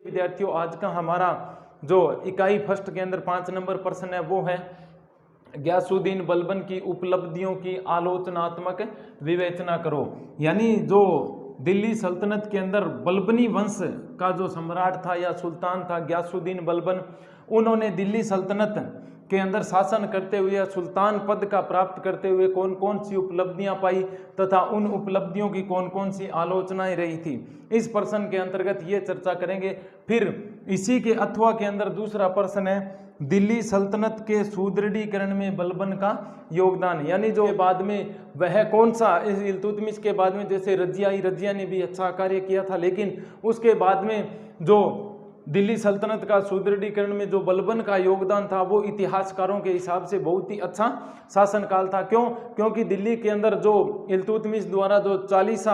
विद्यार्थियों, आज का हमारा जो इकाई फर्स्ट के अंदर 5 नंबर प्रश्न है वो है गयासुद्दीन बलबन की उपलब्धियों की आलोचनात्मक विवेचना करो। यानी जो दिल्ली सल्तनत के अंदर बलबनी वंश का जो सम्राट था या सुल्तान था गयासुद्दीन बलबन, उन्होंने दिल्ली सल्तनत के अंदर शासन करते हुए सुल्तान पद का प्राप्त करते हुए कौन कौन सी उपलब्धियां पाई तथा उन उपलब्धियों की कौन कौन सी आलोचनाएं रही थी, इस प्रश्न के अंतर्गत ये चर्चा करेंगे। फिर इसी के अथवा के अंदर दूसरा प्रश्न है दिल्ली सल्तनत के सुदृढ़ीकरण में बलबन का योगदान। यानी जो बाद में वह कौन सा, इस इल्तुतमिश के बाद में जैसे रजिया ने भी अच्छा कार्य किया था, लेकिन उसके बाद में जो दिल्ली सल्तनत का सुदृढ़ीकरण में जो बलबन का योगदान था वो इतिहासकारों के हिसाब से बहुत ही अच्छा शासनकाल था। क्यों? क्योंकि दिल्ली के अंदर जो इल्तुतमिश द्वारा जो 40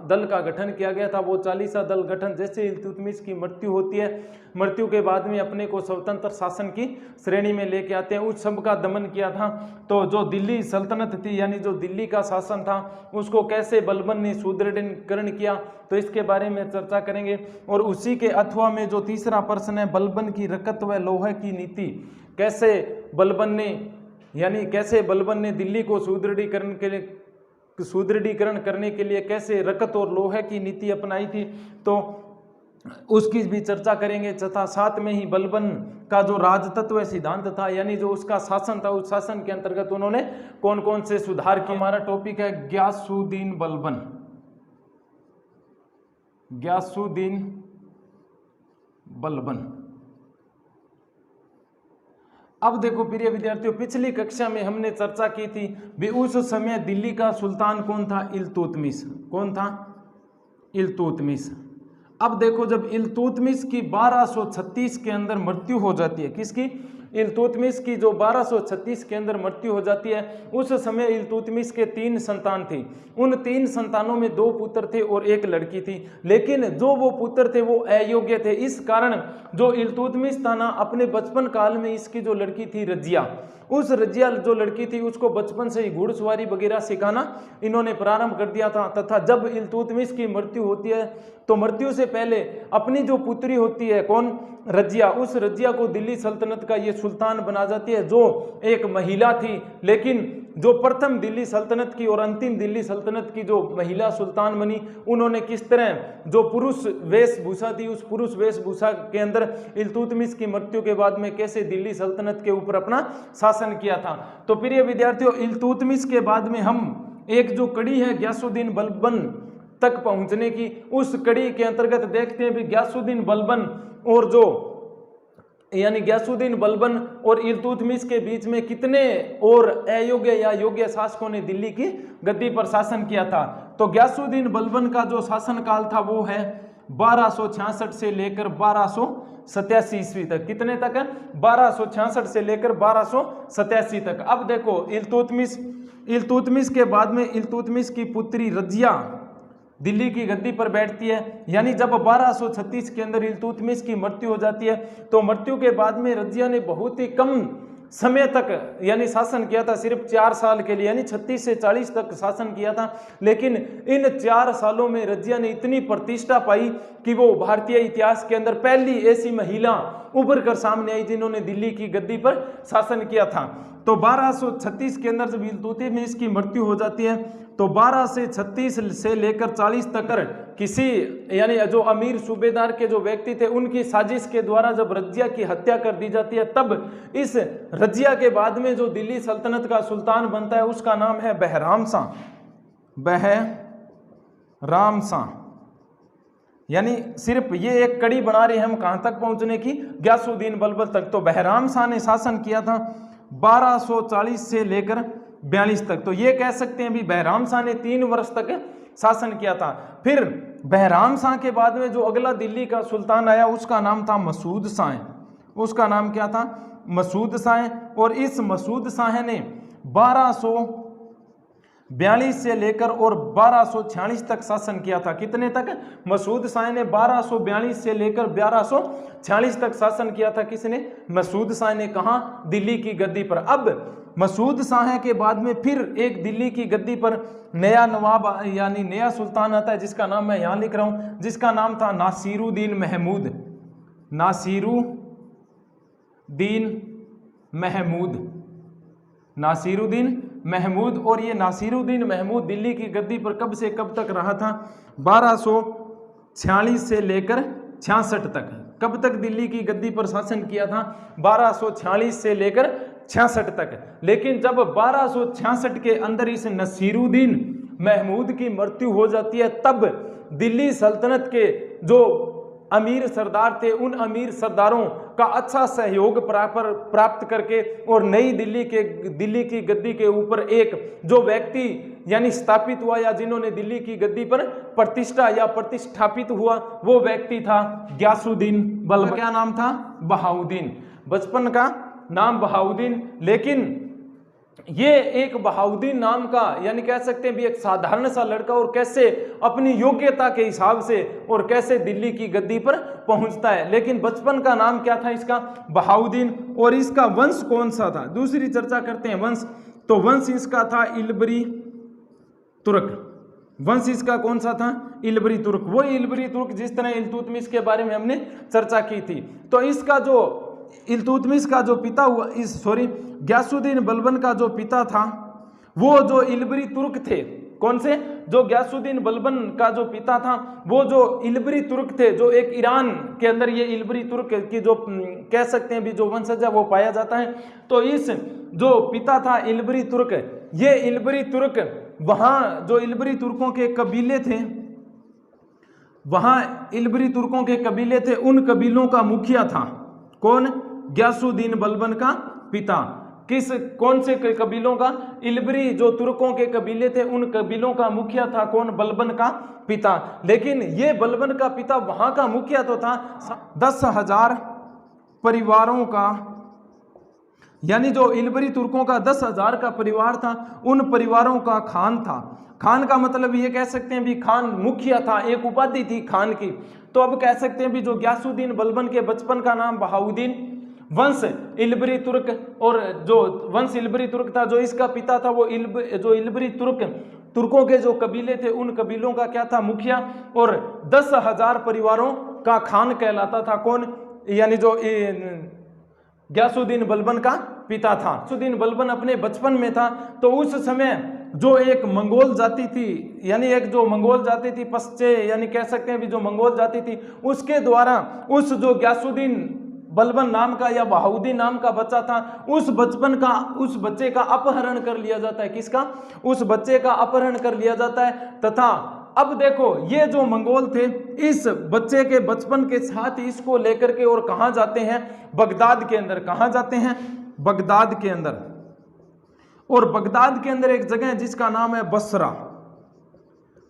दल का गठन किया गया था, वो 40 दल गठन जैसे इल्तुतमिश की मृत्यु होती है, मृत्यु के बाद में अपने को स्वतंत्र शासन की श्रेणी में लेके आते हैं, उस सब का दमन किया था। तो जो दिल्ली सल्तनत थी यानी जो दिल्ली का शासन था उसको कैसे बलबन ने सुदृढ़ीकरण किया, तो इसके बारे में चर्चा करेंगे। और उसी के अथवा में जो तीसरा प्रश्न है बलबन की रकत व लोहे की नीति, कैसे बलबन ने दिल्ली को सुदृढ़ीकरण करने के लिए कैसे रकत और लोहे की नीति अपनाई थी, तो उसकी भी चर्चा करेंगे। तथा साथ में ही बलबन का जो राजतत्व सिद्धांत था यानी जो उसका शासन था, उस शासन के अंतर्गत उन्होंने कौन कौन से सुधार किए। हमारा टॉपिक है गयासुद्दीन बलबन। अब देखो प्रिय विद्यार्थियों, पिछली कक्षा में हमने चर्चा की थी भी उस समय दिल्ली का सुल्तान कौन था? इल्तुतमिश। कौन था? इल्तुतमिश। अब देखो जब इल्तुतमिश की 1236 के अंदर मृत्यु हो जाती है, किसकी? इल्तुतमिश की जो 1236 के अंदर मृत्यु हो जाती है, उस समय इल्तुतमिश के 3 संतान थे। उन 3 संतानों में 2 पुत्र थे और 1 लड़की थी, लेकिन जो वो पुत्र थे वो अयोग्य थे। इस कारण जो इल्तुतमिश था ना, अपने बचपन काल में इसकी जो लड़की थी रजिया, उस रजिया जो लड़की थी उसको बचपन से ही घुड़सवारी वगैरह सिखाना इन्होंने प्रारंभ कर दिया था। तथा जब इल्तुतमिश की मृत्यु होती है तो मृत्यु से पहले अपनी जो पुत्री होती है, कौन? रजिया, उस रजिया को दिल्ली सल्तनत का ये सुल्तान बना जाती है, जो एक महिला थी। लेकिन जो प्रथम दिल्ली सल्तनत की और अंतिम दिल्ली सल्तनत की जो महिला सुल्तान बनी, उन्होंने किस तरह जो पुरुष वेशभूषा थी, उस पुरुष वेशभूषा के अंदर इल्तुतमिश की मृत्यु के बाद में कैसे दिल्ली सल्तनत के ऊपर अपना शासन किया था। तो प्रिय विद्यार्थियों, इल्तुतमिश के बाद में हम एक जो कड़ी है गयासुद्दीन बलबन तक पहुंचने की, उस कड़ी के अंतर्गत देखते हैं भी गयासुद्दीन बलबन और इल्तुतमिश के बीच में कितने और अयोग्य या योग्य शासकों ने दिल्ली की गद्दी पर शासन किया था। तो गयासुद्दीन बलबन का जो शासनकाल था वो है 1266 से लेकर 1287 ईस्वी तक। कितने तक है? 1266 से लेकर 1287 तक। अब देखो इल्तुतमिश के बाद में इल्तुतमिश की पुत्री रजिया दिल्ली की गद्दी पर बैठती है। यानी जब 1236 के अंदर इल्तुतमिश की मृत्यु हो जाती है, तो मृत्यु के बाद में रजिया ने बहुत ही कम समय तक यानी शासन किया था, सिर्फ 4 साल के लिए, यानी 36 से 40 तक शासन किया था। लेकिन इन 4 सालों में रजिया ने इतनी प्रतिष्ठा पाई कि वो भारतीय इतिहास के अंदर पहली ऐसी महिला उभर कर सामने आई जिन्होंने दिल्ली की गद्दी पर शासन किया था। तो 1236 के अंदर जब इल्तुतमिश की मृत्यु हो जाती है, तो 12 से 36 से लेकर 40 तक किसी यानी जो अमीर सूबेदार के जो व्यक्ति थे उनकी साजिश के द्वारा जब रजिया की हत्या कर दी जाती है, तब इस रजिया के बाद में जो दिल्ली सल्तनत का सुल्तान बनता है उसका नाम है बहराम शाह। यानी सिर्फ ये एक कड़ी बना रहे हैं हम कहां तक पहुंचने की? गयासुद्दीन बलबन तक। तो बहराम शाह ने शासन किया था 1240 से लेकर 42 तक। तो ये कह सकते हैं भी बहराम शाह ने 3 वर्ष तक शासन किया था। फिर बहराम शाह के बाद में जो अगला दिल्ली का सुल्तान आया उसका नाम था मसूद शाह। उसका नाम क्या था? मसूद शाह। और इस मसूद शाह ने 1242 से लेकर और 1246 तक शासन किया था। कितने तक? मसूद शाह ने 1242 से लेकर 1246 तक शासन किया था। किसने? मसूद शाह ने। कहां? दिल्ली की गद्दी पर। अब मसूद शाह के बाद में फिर एक दिल्ली की गद्दी पर नया नवाब यानी नया सुल्तान आता है, जिसका नाम मैं यहां लिख रहा हूं, जिसका नाम था नासिरुद्दीन महमूद। नासिरुद्दीन महमूद, नासिरुद्दीन महमूद। और ये नासिरुद्दीन महमूद दिल्ली की गद्दी पर कब से कब तक रहा था? 1246 से लेकर 66 तक। कब तक दिल्ली की गद्दी पर शासन किया था? 1246 से लेकर 66 तक। लेकिन जब 1266 के अंदर इस नसीरुद्दीन महमूद की मृत्यु हो जाती है, तब दिल्ली सल्तनत के जो अमीर सरदार थे, उन अमीर सरदारों का अच्छा सहयोग प्राप्त करके और नई दिल्ली की गद्दी के ऊपर एक जो व्यक्ति यानी स्थापित हुआ या जिन्होंने दिल्ली की गद्दी पर प्रतिष्ठा या प्रतिष्ठापित हुआ, वो व्यक्ति था गयासुद्दीन बल्बन। क्या नाम था? बहाउद्दीन। बचपन का नाम बहाउद्दीन, लेकिन ये एक बहाउद्दीन नाम का यानी कह सकते हैं भी एक साधारण सा लड़का और कैसे अपनी योग्यता के हिसाब से और कैसे दिल्ली की गद्दी पर पहुंचता है। लेकिन बचपन का नाम क्या था इसका? बहाउद्दीन। और इसका वंश कौन सा था? दूसरी चर्चा करते हैं वंश। तो वंश इसका था इल्बरी तुर्क। वंश इसका कौन सा था? इल्बरी तुर्क। वो इल्बरी तुर्क जिस तरह इल्तुतमिश के बारे में हमने चर्चा की थी। तो इसका जो इल्तुतमिश का जो पिता हुआ, गयासुद्दीन बलबन का जो पिता था वो जो इल्बरी तुर्क थे। कौन से? जो गयासुद्दीन बलबन का जो पिता था वो जो इल्बरी तुर्क थे, जो एक ईरान के अंदर ये इल्बरी तुर्क की जो कह सकते हैं भी जो वंशज है वो पाया जाता है। तो इस जो पिता था इल्बरी तुर्क, ये इल्बरी तुर्क वहाँ जो इल्बरी तुर्कों के कबीले थे, वहाँ इल्बरी तुर्कों के कबीले थे, उन कबीलों का मुखिया था कौन? गयासुद्दीन बलबन का पिता। कौन से कबीलों का? इल्बरी जो तुर्कों के कबीले थे उन कबीलों का मुखिया था कौन? बलबन का पिता। लेकिन ये बलबन का पिता वहां का मुखिया तो था, 10,000 परिवारों का यानी जो इल्बरी तुर्कों का 10,000 का परिवार था, उन परिवारों का खान था। खान का मतलब ये कह सकते हैं भी खान मुखिया था, एक उपाधि थी खान की। तो अब कह सकते हैं भी जो गयासुद्दीन बलबन के बचपन का नाम बहाउद्दीन, वंश इल्बरी तुर्क, और जो वंश इल्बरी तुर्क था, जो इसका पिता था वो जो इल्बरी तुर्कों के जो कबीले थे उन कबीलों का क्या था? मुखिया। और 10,000 परिवारों का खान कहलाता था कौन? यानी जो गयासुद्दीन बलबन का पिता था। गयासुद्दीन बलबन अपने बचपन में था तो उस समय जो एक मंगोल जाति थी, यानी एक जो मंगोल जाति थी पश्चे, यानी कह सकते हैं भी जो मंगोल जाति थी, उसके द्वारा उस जो गयासुद्दीन बलबन नाम का या बहाउद्दीन नाम का बच्चा था, उस बच्चे का अपहरण कर लिया जाता है। किसका? उस बच्चे का अपहरण कर लिया जाता है। तथा अब देखो ये जो मंगोल थे, इस बच्चे के बचपन के साथ इसको लेकर के और कहाँ जाते हैं? बगदाद के अंदर। कहाँ जाते हैं? बगदाद के अंदर। और बगदाद के अंदर एक जगह है जिसका नाम है बसरा।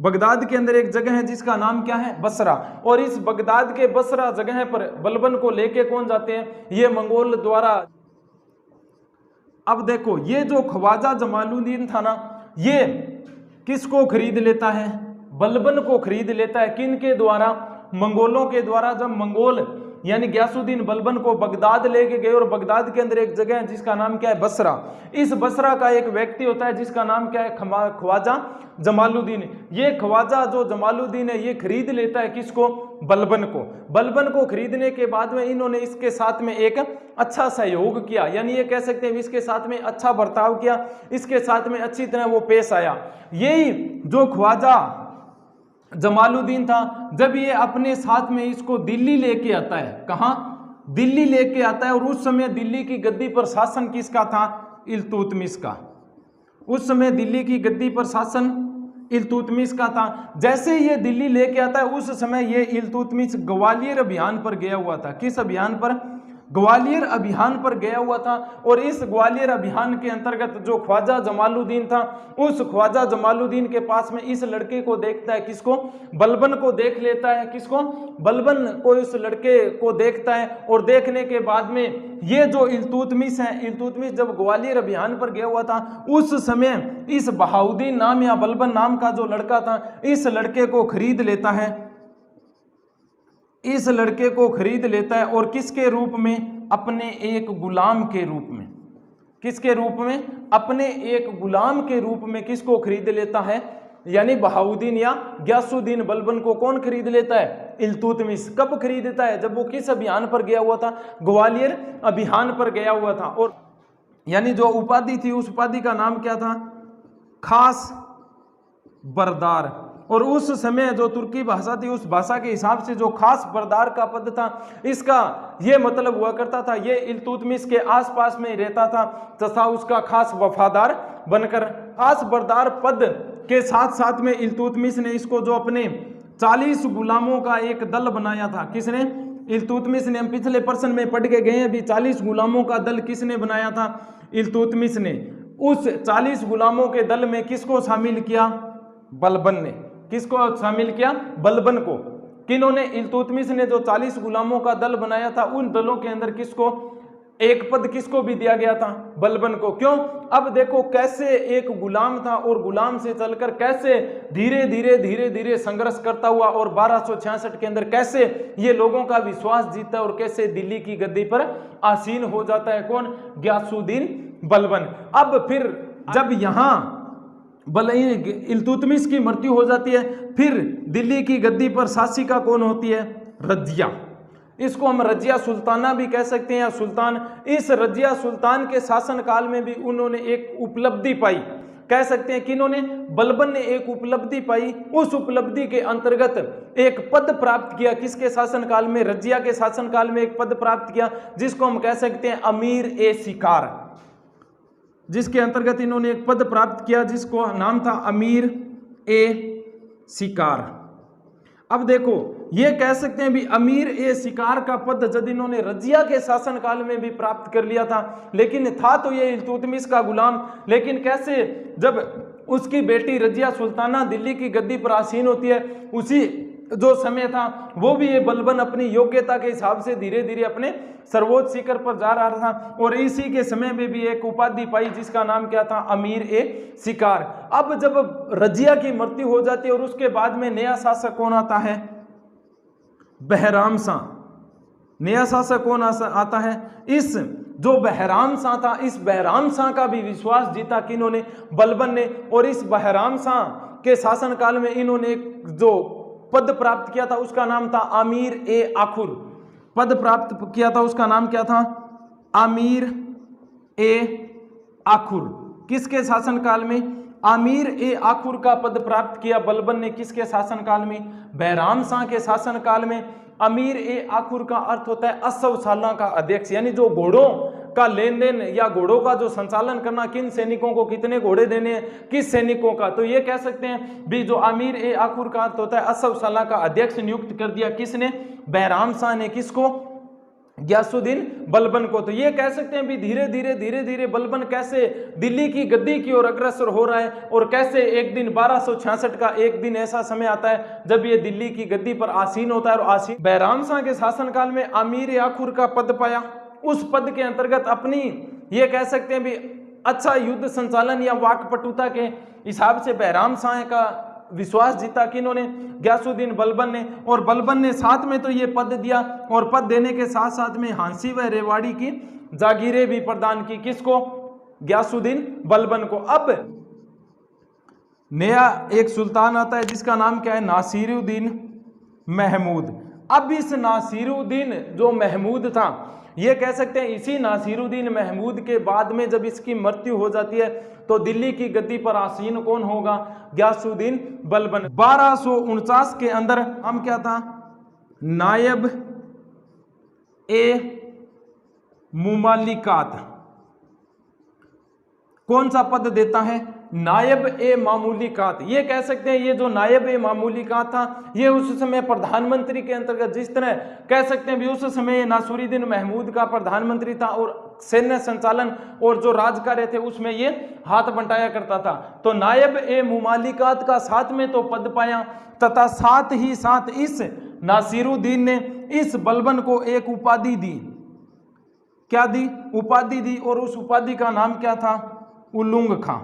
बगदाद के अंदर एक जगह है जिसका नाम क्या है? बसरा। और इस बगदाद के बसरा जगह पर बलबन को लेके कौन जाते हैं? ये मंगोल द्वारा। अब देखो ये जो ख्वाजा जमालुद्दीन था ना, ये किसको खरीद लेता है? बलबन को खरीद लेता है। किन के द्वारा? मंगोलों के द्वारा। जब मंगोल यानी गयासुद्दीन बलबन को बगदाद लेके गए, और बगदाद के अंदर एक जगह है जिसका नाम क्या है? बसरा। इस बसरा का एक व्यक्ति होता है जिसका नाम क्या है? ख्वाजा जमालुद्दीन। ये ख्वाजा जो जमालुद्दीन है ये खरीद लेता है किसको? बलबन को। बलबन को खरीदने के बाद में इन्होंने इसके साथ में एक अच्छा सहयोग किया, यानी ये कह सकते हैं इसके साथ में अच्छा बर्ताव किया, इसके साथ में अच्छी तरह वो पेश आया। यही जो ख्वाजा जमालुद्दीन था, जब ये अपने साथ में इसको दिल्ली लेके आता है, कहां? दिल्ली लेके आता है। और उस समय दिल्ली की गद्दी पर शासन किसका था? इल्तुतमिश का। उस समय दिल्ली की गद्दी पर शासन इल्तुतमिश का था। जैसे ये दिल्ली लेके आता है उस समय ये इल्तुतमिश ग्वालियर अभियान पर गया हुआ था। किस अभियान पर? ग्वालियर अभियान पर गया हुआ था। और इस ग्वालियर अभियान के अंतर्गत जो ख्वाजा जमालुद्दीन था, उस ख्वाजा जमालुद्दीन के पास में इस लड़के को देखता है। किसको? बलबन को देख लेता है। किसको? बलबन को इस लड़के को देखता है। और देखने के बाद में ये जो इल्तुतमिश है, इल्तुतमिश जब ग्वालियर अभियान पर गया हुआ था उस समय इस बहाउद्दीन नाम या बलबन नाम का जो लड़का था, इस लड़के को खरीद लेता है। इस लड़के को खरीद लेता है। और किसके रूप में? अपने एक गुलाम के रूप में। किसके रूप में? अपने एक गुलाम के रूप में किसको खरीद लेता है? यानी बहाउद्दीन या गयासुद्दीन बलबन को कौन खरीद लेता है? इल्तुतमिश। कब खरीदता है? जब वो किस अभियान पर गया हुआ था? ग्वालियर अभियान पर गया हुआ था। और यानी जो उपाधि थी उस उपाधि का नाम क्या था? खास बरदार। और उस समय जो तुर्की भाषा थी उस भाषा के हिसाब से जो खास बरदार का पद था, इसका ये मतलब हुआ करता था ये इल्तुतमिश के आसपास में रहता था तथा उसका खास वफादार बनकर। खास बरदार पद के साथ साथ में इल्तुतमिश ने इसको जो अपने 40 गुलामों का एक दल बनाया था। किसने? इल्तुतमिश ने। हम पिछले प्रश्न में पढ़ के गए अभी, 40 गुलामों का दल किसने बनाया था? इल्तुतमिश ने। उस 40 गुलामों के दल में किसको शामिल किया? बलबन ने। किसको शामिल किया? बलबन को। किन्होंने? इल्तुतमिश ने जो 40 गुलामों का दल बनाया था उन दलों के अंदर किसको एक पद किसको भी दिया गया था? बलबन को। क्यों? अब देखो कैसे एक गुलाम था और गुलाम से चलकर कैसे धीरे धीरे धीरे धीरे संघर्ष करता हुआ और 1266 के अंदर कैसे ये लोगों का विश्वास जीतता है और कैसे दिल्ली की गद्दी पर आसीन हो जाता है। कौन? गयासुद्दीन बलबन। अब फिर जब यहां इल्तुतमिश की मृत्यु हो जाती है, फिर दिल्ली की गद्दी पर शासिका कौन होती है? रजिया। इसको हम रजिया सुल्ताना भी कह सकते हैं या सुल्तान। इस रजिया सुल्तान के शासन काल में भी उन्होंने एक उपलब्धि पाई, कह सकते हैं कि इन्होंने बलबन ने एक उपलब्धि पाई। उस उपलब्धि के अंतर्गत एक पद प्राप्त किया। किसके शासन काल में? रजिया के शासन काल में एक पद प्राप्त किया जिसको हम कह सकते हैं अमीर ए शिकार, जिसके अंतर्गत इन्होंने एक पद प्राप्त किया जिसको नाम था अमीर ए शिकार। अब देखो ये कह सकते हैं भी अमीर ए शिकार का पद जब इन्होंने रजिया के शासन काल में भी प्राप्त कर लिया था, लेकिन था तो ये इल्तुतमिश का गुलाम, लेकिन कैसे जब उसकी बेटी रजिया सुल्ताना दिल्ली की गद्दी पर आसीन होती है उसी जो समय था वो भी ये बलबन अपनी योग्यता के हिसाब से धीरे धीरे अपने सर्वोच्च शिखर पर जा रहा था और इसी के समय में भी एक उपाधि पाई जिसका नाम क्या था? अमीर ए शिकार। अब जब रजिया की मृत्यु हो जाती है और उसके बाद में नया शासक कौन आता है? बहराम शाह। नया शासक कौन आता है? इस जो बहराम शाह था, इस बहराम शाह का भी विश्वास जीता किन्होंने? बलबन ने। और इस बहराम शाह के शासन काल में इन्होंने जो पद प्राप्त किया था उसका नाम था अमीर ए आखुर। पद प्राप्त किया था उसका नाम क्या था? अमीर ए आखुर। किसके शासन काल में? अमीर ए आखुर का पद प्राप्त किया बलबन ने। किसके शासन काल में? बहराम शाह के शासन काल में। अमीर ए आखुर का अर्थ होता है असवसाला का अध्यक्ष, यानी जो घोड़ों का लेन देन या घोड़ों का जो संचालन करना, किन सैनिकों को कितने घोड़े देने हैं, किस सैनिकों का, तो ये कह सकते हैं भी जो अमीर ए आखुर का अर्थ होता है असवसाला का अध्यक्ष नियुक्त कर दिया। किसने? बहराम शाह ने। किसको? गयासुद्दीन बलबन को। तो ये कह सकते हैं भी धीरे धीरे बलबन कैसे दिल्ली की गद्दी की ओर अग्रसर हो रहा है और कैसे एक दिन 1266 का एक दिन ऐसा समय आता है जब ये दिल्ली की गद्दी पर आसीन होता है। और आसीन बहराम शाह के शासनकाल में अमीर आखुर का पद पाया। उस पद के अंतर्गत अपनी ये कह सकते हैं भी अच्छा युद्ध संचालन या वाकपटुता के हिसाब से बहराम शाह का विश्वास जीता किन्होंने? गयासुद्दीन बलबन ने। और बलबन ने साथ में तो ये पद दिया और पद देने के साथ साथ में हांसी व रेवाड़ी की जागीरें भी प्रदान की। किसको? गयासुद्दीन बलबन को। अब नया एक सुल्तान आता है जिसका नाम क्या है? नासिरुद्दीन महमूद। अब इस नासिरुद्दीन जो महमूद था, ये कह सकते हैं इसी नासिरुद्दीन महमूद के बाद में जब इसकी मृत्यु हो जाती है तो दिल्ली की गद्दी पर आसीन कौन होगा? गयासुद्दीन बलबन। 1249 के अंदर हम क्या था? नायब ए मुमालिकात। कौन सा पद देता है? नायब ए मामूलिकात। ये कह सकते हैं ये जो नायब ए मामूलिकात था ये उस समय प्रधानमंत्री के अंतर्गत, जिस तरह कह सकते हैं भी उस समय नासिरुद्दीन महमूद का प्रधानमंत्री था और सैन्य संचालन और जो राज कार्य थे उसमें ये हाथ बंटाया करता था। तो नायब ए मुमालिकात का साथ में तो पद पाया तथा साथ ही साथ इस नासिरुद्दीन ने इस बलबन को एक उपाधि दी। क्या दी? उपाधि दी। और उस उपाधि का नाम क्या था? उलुंग खां।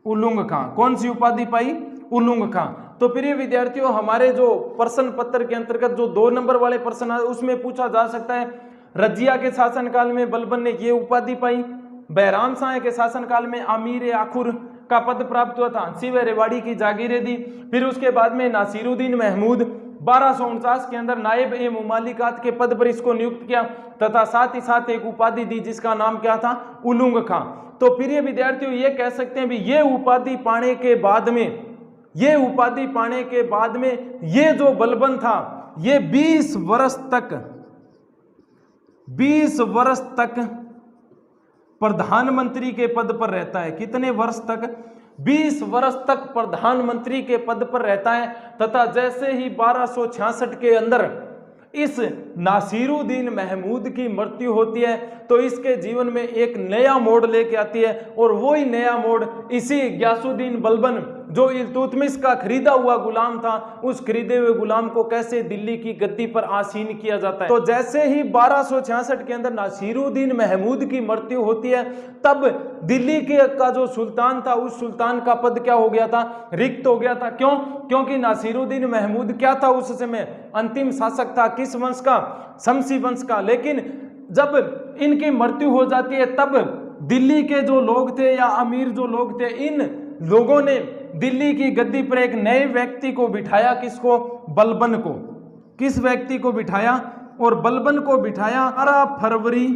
उलुंग खां। कौन सी उपाधि पाई? उलुंग खां। तो प्रिय विद्यार्थियों, हमारे जो प्रश्न पत्र के अंतर्गत जो 2 नंबर वाले प्रश्न है उसमें पूछा जा सकता है रजिया के शासनकाल में बलबन ने ये उपाधि पाई, बहराम शाह के शासनकाल में अमीर आखुर का पद प्राप्त हुआ था, हंसी व रेवाड़ी की जागीरें दी। फिर उसके बाद में नासिरुद्दीन महमूद 1249 के अंदर नायब ए मुमालिकात के पद पर इसको नियुक्त किया तथा साथ ही साथ एक उपाधि दी जिसका नाम क्या था, उलुंग खां। तो प्रिय विद्यार्थियों ये कह सकते हैं भी ये उपाधि पाने के बाद में, ये उपाधि पाने के बाद में ये जो बलबन था ये 20 वर्ष तक प्रधानमंत्री के पद पर रहता है। कितने वर्ष तक? 20 वर्ष तक प्रधानमंत्री के पद पर रहता है। तथा जैसे ही 1266 के अंदर इस नासिरुद्दीन महमूद की मृत्यु होती है तो इसके जीवन में एक नया मोड़ लेके आती है, और वही नया मोड़ इसी गयासुद्दीन बलबन जो इल्तुतमिश का खरीदा हुआ गुलाम था, उस खरीदे हुए गुलाम को कैसे दिल्ली की गद्दी पर आसीन किया जाता है। तो जैसे ही 1266 के अंदर नासिरुद्दीन महमूद की मृत्यु होती है तब दिल्ली के का जो सुल्तान था उस सुल्तान का पद क्या हो गया था, रिक्त हो गया था। क्यों? क्योंकि नासिरुद्दीन महमूद क्या था उस समय, अंतिम शासक था। किस वंश का? शमसी वंश का। लेकिन जब इनकी मृत्यु हो जाती है तब दिल्ली के जो लोग थे या अमीर जो लोग थे, इन लोगों ने दिल्ली की गद्दी पर एक नए व्यक्ति को बिठाया। किसको? बलबन को। किस व्यक्ति को बिठाया? और बलबन को बिठाया 12 फरवरी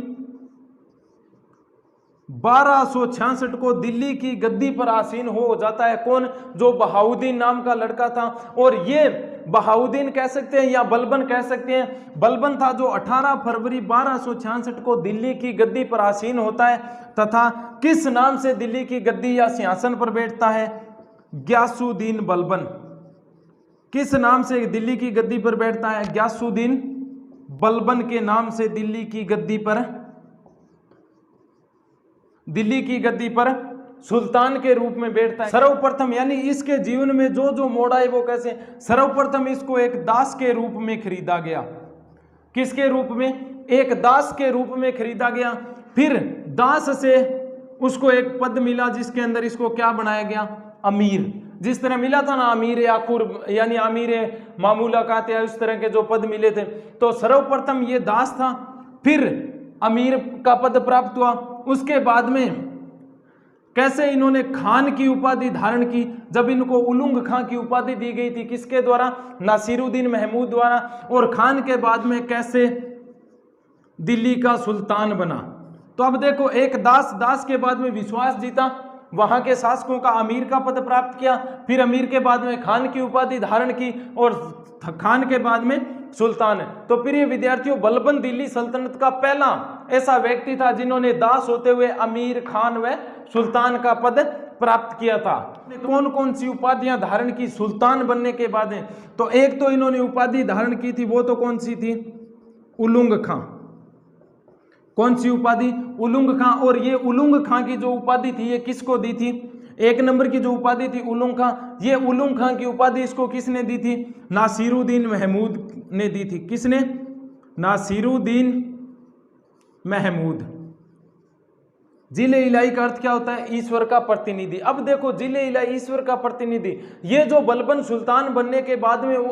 1266 को दिल्ली की गद्दी पर आसीन हो जाता है। कौन? जो बहाउद्दीन नाम का लड़का था। और ये बहाउद्दीन कह सकते हैं या बलबन कह सकते हैं। बलबन था जो 18 फरवरी 1266 को दिल्ली की गद्दी पर आसीन होता है तथा किस नाम से दिल्ली की गद्दी या सिंहासन पर बैठता है? गयासुद्दीन बलबन। किस नाम से दिल्ली की गद्दी पर बैठता है? गयासुद्दीन बलबन के नाम से दिल्ली की गद्दी पर सुल्तान के रूप में बैठता है। सर्वप्रथम यानी इसके जीवन में जो जो मोड़ आए वो कैसे? सर्वप्रथम इसको एक दास के रूप में खरीदा गया। किसके रूप में? एक दास के रूप में खरीदा गया। फिर दास से उसको एक पद मिला जिसके अंदर इसको क्या बनाया गया? अमीर। जिस तरह मिला था ना अमीर याकुर यानी अमीर मामूलाकात या इस तरह के जो पद मिले थे, तो सर्वप्रथम ये दास था, फिर अमीर का पद प्राप्त हुआ। उसके बाद में कैसे इन्होंने खान की उपाधि धारण की, जब इनको उलुंग खां की उपाधि दी गई थी। किसके द्वारा? नासिरुद्दीन महमूद द्वारा। और खान के बाद में कैसे दिल्ली का सुल्तान बना। तो अब देखो, एक दास के बाद में विश्वास जीता, वहां के शासकों का अमीर का पद प्राप्त किया, फिर अमीर के बाद में खान की उपाधि धारण की और खान के बाद में सुल्तान। तो प्रिय विद्यार्थियों, बलबन दिल्ली सल्तनत का पहला ऐसा व्यक्ति था जिन्होंने दास होते हुए अमीर, खान व सुल्तान का पद प्राप्त किया था। कौन कौन सी उपाधियां धारण की सुल्तान बनने के बाद है? तो एक तो इन्होंने उपाधि धारण की थी, वो तो कौन सी थी? उलुंग खां। कौन सी उपाधि? उलुंग खां। और ये उलुंग खां की जो उपाधि थी ये किसको दी थी? एक नंबर की जो उपाधि थी उलुंग खां, ये उलुंग खां की उपाधि इसको किसने दी थी? नासिरुद्दीन महमूद ने दी थी। किसने? नासिरुद्दीन महमूद। जिले इलाही का अर्थ क्या होता है? ईश्वर का प्रतिनिधि। अब देखो, जिले इलाही ईश्वर का प्रतिनिधि, ये जो बलबन सुल्तान बनने के बाद में वो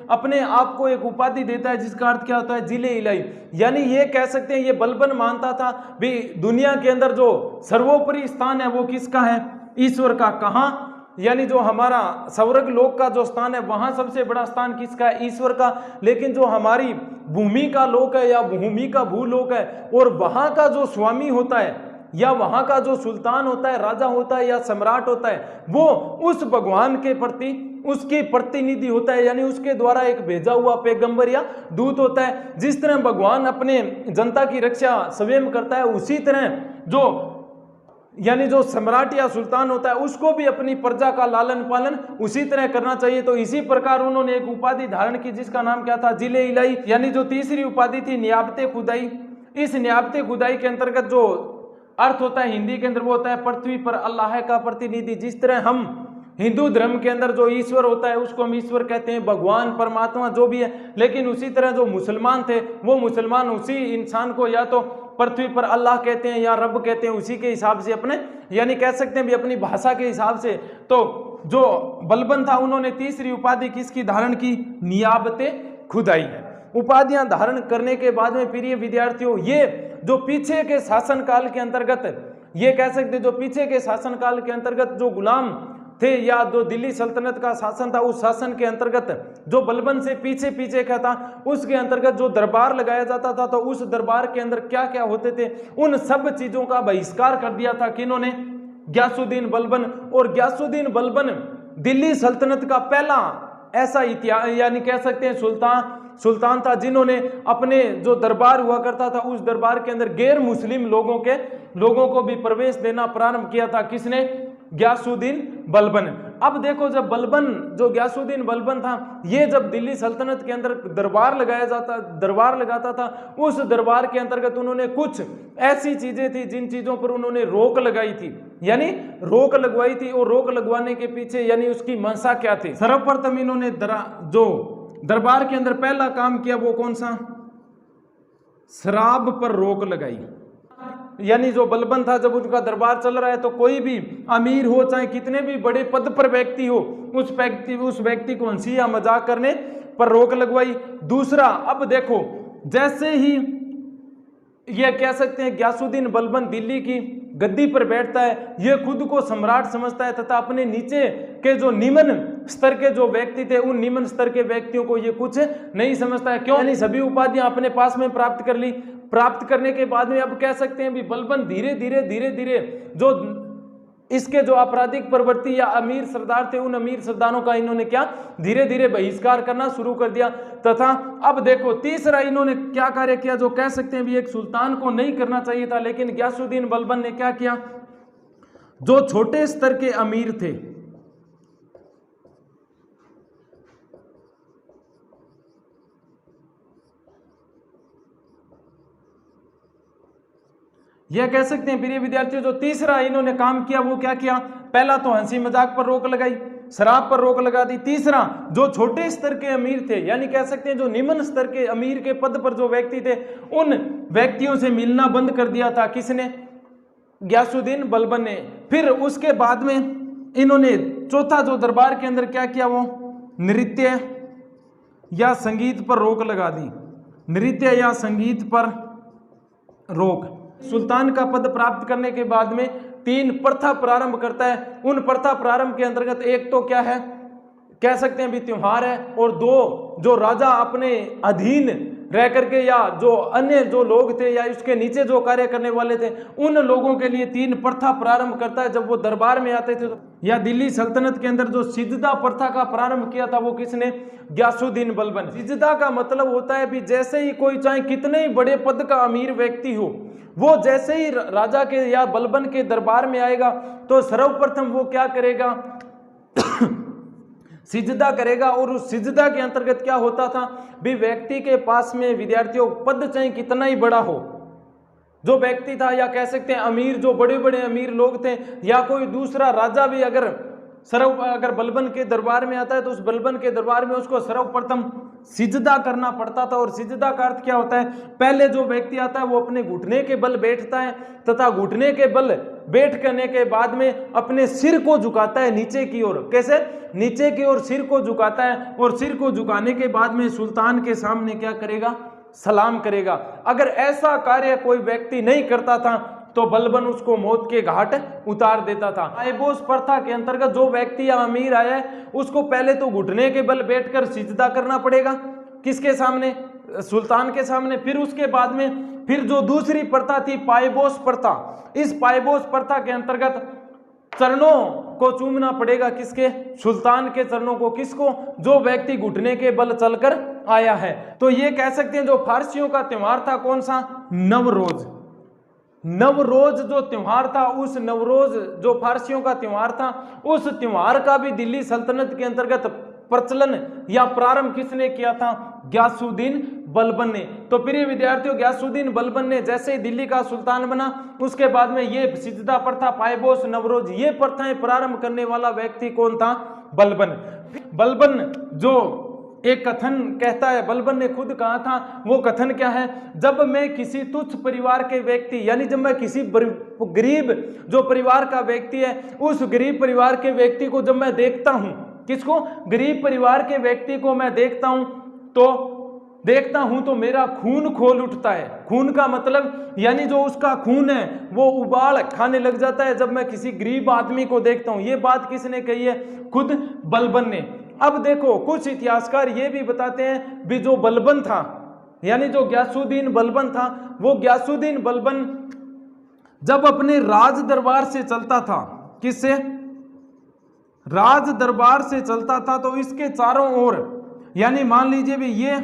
अपने आप को एक उपाधि देता है जिसका अर्थ क्या होता है? जिले इलाही। यानी ये कह सकते हैं ये बलबन मानता था भी दुनिया के अंदर जो सर्वोपरि स्थान है वो किसका है? ईश्वर का। कहाँ? यानी जो हमारा स्वर्ग लोक का जो स्थान है वहां सबसे बड़ा स्थान किसका है? ईश्वर का। लेकिन जो हमारी भूमि का लोक है या भूमि का भूलोक है, और वहां का जो स्वामी होता है या वहां का जो सुल्तान होता है, राजा होता है या सम्राट होता है, वो उस भगवान के प्रति उसकी प्रतिनिधि होता है, यानी उसके द्वारा एक भेजा हुआ पैगंबर या दूत होता है। जिस तरह भगवान अपने जनता की रक्षा स्वयं करता है, उसी तरह जो सम्राट या सुल्तान होता है उसको भी अपनी प्रजा का लालन पालन उसी तरह करना चाहिए। तो इसी प्रकार उन्होंने एक उपाधि धारण की जिसका नाम क्या था? जिले इलाही। यानी जो तीसरी उपाधि थी नियाबते खुदाई। इस नियाबते खुदाई के अंतर्गत जो अर्थ होता है हिंदी के अंदर वो होता है पृथ्वी पर अल्लाह का प्रतिनिधि। जिस तरह हम हिंदू धर्म के अंदर जो ईश्वर होता है उसको हम ईश्वर कहते हैं, भगवान, परमात्मा जो भी है, लेकिन उसी तरह जो मुसलमान थे वो मुसलमान उसी इंसान को या तो पृथ्वी पर अल्लाह कहते हैं या रब कहते हैं, उसी के हिसाब से अपने यानी कह सकते हैं भी अपनी भाषा के हिसाब से। तो जो बलबन था उन्होंने तीसरी उपाधि किसकी धारण की? नियाबते खुदाई। उपाधियां धारण करने के बाद में प्रिय विद्यार्थियों, ये जो पीछे के शासन काल के अंतर्गत ये कह सकते जो पीछे के शासनकाल के अंतर्गत जो गुलाम थे या जो दिल्ली सल्तनत का शासन था, उस शासन के अंतर्गत जो बलबन से पीछे पीछे का था, उसके अंतर्गत जो दरबार लगाया जाता था, तो उस दरबार के अंदर क्या क्या होते थे, उन सब चीजों का बहिष्कार कर दिया था किन्होंने, गयासुद्दीन बलबन। और गयासुद्दीन बलबन दिल्ली सल्तनत का पहला ऐसा इतिहास यानी कह सकते हैं सुल्तान था जिन्होंने अपने जो दरबार हुआ करता था उस दरबार के अंदर गैर मुस्लिम लोगों को भी प्रवेश देना प्रारंभ किया था। किसने? गयासुद्दीन बलबन। अब देखो जब जो गयासुद्दीन बलबन था, ये जब दिल्ली सल्तनत के अंदर दरबार लगाता था, उस दरबार के अंतर्गत उन्होंने कुछ ऐसी चीजें थी जिन चीजों पर उन्होंने रोक लगाई थी, यानी रोक लगवाई थी। और रोक लगवाने के पीछे यानी उसकी मंशा क्या थी? सर्वप्रथम इन्होंने जो दरबार के अंदर पहला काम किया वो कौन सा? शराब पर रोक लगाई। यानी जो बलबन था, जब उनका दरबार चल रहा है तो कोई भी अमीर हो, चाहे कितने भी बड़े पद पर व्यक्ति हो, उस व्यक्ति को हंसी या मजाक करने पर रोक लगवाई। दूसरा, अब देखो जैसे ही ये कह सकते हैं गयासुद्दीन बलबन दिल्ली की गद्दी पर बैठता है, ये खुद को सम्राट समझता है तथा अपने नीचे के जो निम्न स्तर के जो व्यक्ति थे, उन निम्न स्तर के व्यक्तियों को ये कुछ नहीं समझता है। क्यों? यानी सभी उपाधियां अपने पास में प्राप्त कर ली। प्राप्त करने के बाद में अब कह सकते हैं भी बलबन धीरे धीरे जो इसके जो आपराधिक प्रवृत्ति या अमीर सरदार थे, उन अमीर सरदारों का इन्होंने क्या धीरे धीरे बहिष्कार करना शुरू कर दिया। तथा अब देखो तीसरा इन्होंने क्या कार्य किया, जो कह सकते हैं भी एक सुल्तान को नहीं करना चाहिए था, लेकिन गयासुद्दीन बलबन ने क्या किया, जो छोटे स्तर के अमीर थे, यह कह सकते हैं प्रिय विद्यार्थियों, जो तीसरा इन्होंने काम किया वो क्या किया, पहला तो हंसी मजाक पर रोक लगाई, शराब पर रोक लगा दी। तीसरा, जो छोटे स्तर के अमीर थे, यानी कह सकते हैं जो निम्न स्तर के अमीर के पद पर जो व्यक्ति थे, उन व्यक्तियों से मिलना बंद कर दिया था। किसने? गयासुद्दीन बलबन ने। फिर उसके बाद में इन्होंने चौथा जो दरबार के अंदर क्या किया, वो नृत्य या संगीत पर रोक लगा दी। नृत्य या संगीत पर रोक। सुल्तान का पद प्राप्त करने के बाद में 3 प्रथा प्रारंभ करता है। उन प्रथा प्रारंभ के अंतर्गत एक तो क्या है, कह सकते हैं भी त्योहार है, और 2 जो राजा अपने अधीन रह करके या जो अन्य जो लोग थे या उसके नीचे जो कार्य करने वाले थे, उन लोगों के लिए 3 प्रथा प्रारंभ करता है जब वो दरबार में आते थे। या दिल्ली सल्तनत के अंदर जो सिजदा प्रथा का प्रारंभ किया था वो किसने? गयासुद्दीन बलबन। सिजदा का मतलब होता है भी जैसे ही कोई चाहे कितने ही बड़े पद का अमीर व्यक्ति हो, वो जैसे ही राजा के या बलबन के दरबार में आएगा तो सर्वप्रथम वो क्या करेगा, सिजदा करेगा। और उस सिजदा के अंतर्गत क्या होता था भी, व्यक्ति के पास में विद्यार्थियों पद चाहे कितना ही बड़ा हो, जो व्यक्ति था या कह सकते हैं अमीर, जो बड़े बड़े अमीर लोग थे, या कोई दूसरा राजा भी अगर बलबन के दरबार में आता है तो उस बलबन के दरबार में उसको सर्वप्रथम सिजदा करना पड़ता था। और सिजदा का अर्थ क्या होता है, पहले जो व्यक्ति आता है वो अपने घुटने के बल बैठता है तथा घुटने के बल बैठ करने के बाद में अपने सिर को झुकाता है नीचे की ओर। कैसे? नीचे की ओर सिर को झुकाता है, और सिर को झुकाने के बाद में सुल्तान के सामने क्या करेगा, सलाम करेगा। अगर ऐसा कार्य कोई व्यक्ति नहीं करता था तो बलबन उसको मौत के घाट उतार देता था। पायबोस प्रथा के अंतर्गत जो व्यक्ति या अमीर आया है उसको पहले तो घुटने के बल बैठकर सिजदा करना पड़ेगा। किसके सामने? सुल्तान के सामने। फिर उसके बाद में फिर जो दूसरी प्रथा थी पायबोस प्रथा, इस पायबोस प्रथा के अंतर्गत चरणों को चूमना पड़ेगा। किसके? सुल्तान के चरणों को। किसको? जो व्यक्ति घुटने के बल चलकर आया है। तो ये कह सकते हैं जो फारसियों का त्योहार था कौन सा? नवरोज जो त्योहार था, उस नवरोज जो फारसियों का त्योहार था, उस त्योहार का भी दिल्ली सल्तनत के अंतर्गत प्रचलन या प्रारंभ किसने किया था? गयासुद्दीन बलबन ने। तो प्रिय विद्यार्थियों, गयासुद्दीन बलबन ने जैसे ही दिल्ली का सुल्तान बना, उसके बाद में ये सिजदा प्रथा, पायबोस, नवरोज, ये प्रथाएं प्रारंभ करने वाला व्यक्ति कौन था? बलबन जो एक कथन कहता है, बलबन ने खुद कहा था, वो कथन क्या है, जब मैं किसी तुच्छ परिवार के व्यक्ति, यानी जब मैं किसी गरीब जो परिवार का व्यक्ति है, उस गरीब परिवार के व्यक्ति को जब मैं देखता हूं, किसको? गरीब परिवार के व्यक्ति को मैं देखता हूं, तो देखता हूं तो मेरा खून खोल उठता है। खून का मतलब यानी जो उसका खून है वो उबाल खाने लग जाता है जब मैं किसी गरीब आदमी को देखता हूं। ये बात किसने कही है? खुद बलबन ने। अब देखो कुछ इतिहासकार ये भी बताते हैं भी जो बलबन था यानी जो गयासुद्दीन बलबन था, वो गयासुद्दीन बलबन जब अपने राज दरबार से चलता था, किससे? राज दरबार से चलता था, तो इसके चारों ओर यानी मान लीजिए भी ये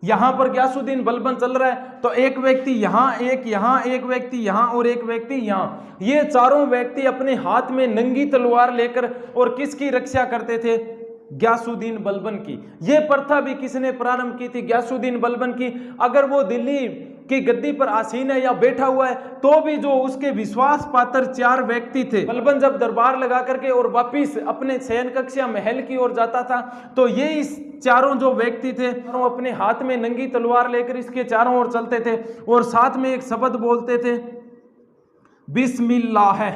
यहां पर गयासुद्दीन बलबन चल रहा है तो एक व्यक्ति यहां, एक यहां, एक व्यक्ति यहां और एक व्यक्ति यहां। ये चारों व्यक्ति अपने हाथ में नंगी तलवार लेकर और किसकी रक्षा करते थे? गयासुद्दीन बलबन की। यह प्रथा भी किसने प्रारंभ की थी? गयासुद्दीन बलबन की। अगर वो दिल्ली की गद्दी पर आसीन है या बैठा हुआ है तो भी जो उसके विश्वास पात्र 4 व्यक्ति थे, बलबन जब दरबार लगा करके और वापिस अपने शयन कक्ष या महल की ओर जाता था तो ये इस चारों जो व्यक्ति थे वो अपने हाथ में नंगी तलवार लेकर इसके चारों ओर चलते थे और साथ में एक शब्द बोलते थे, बिस्मिल्लाह।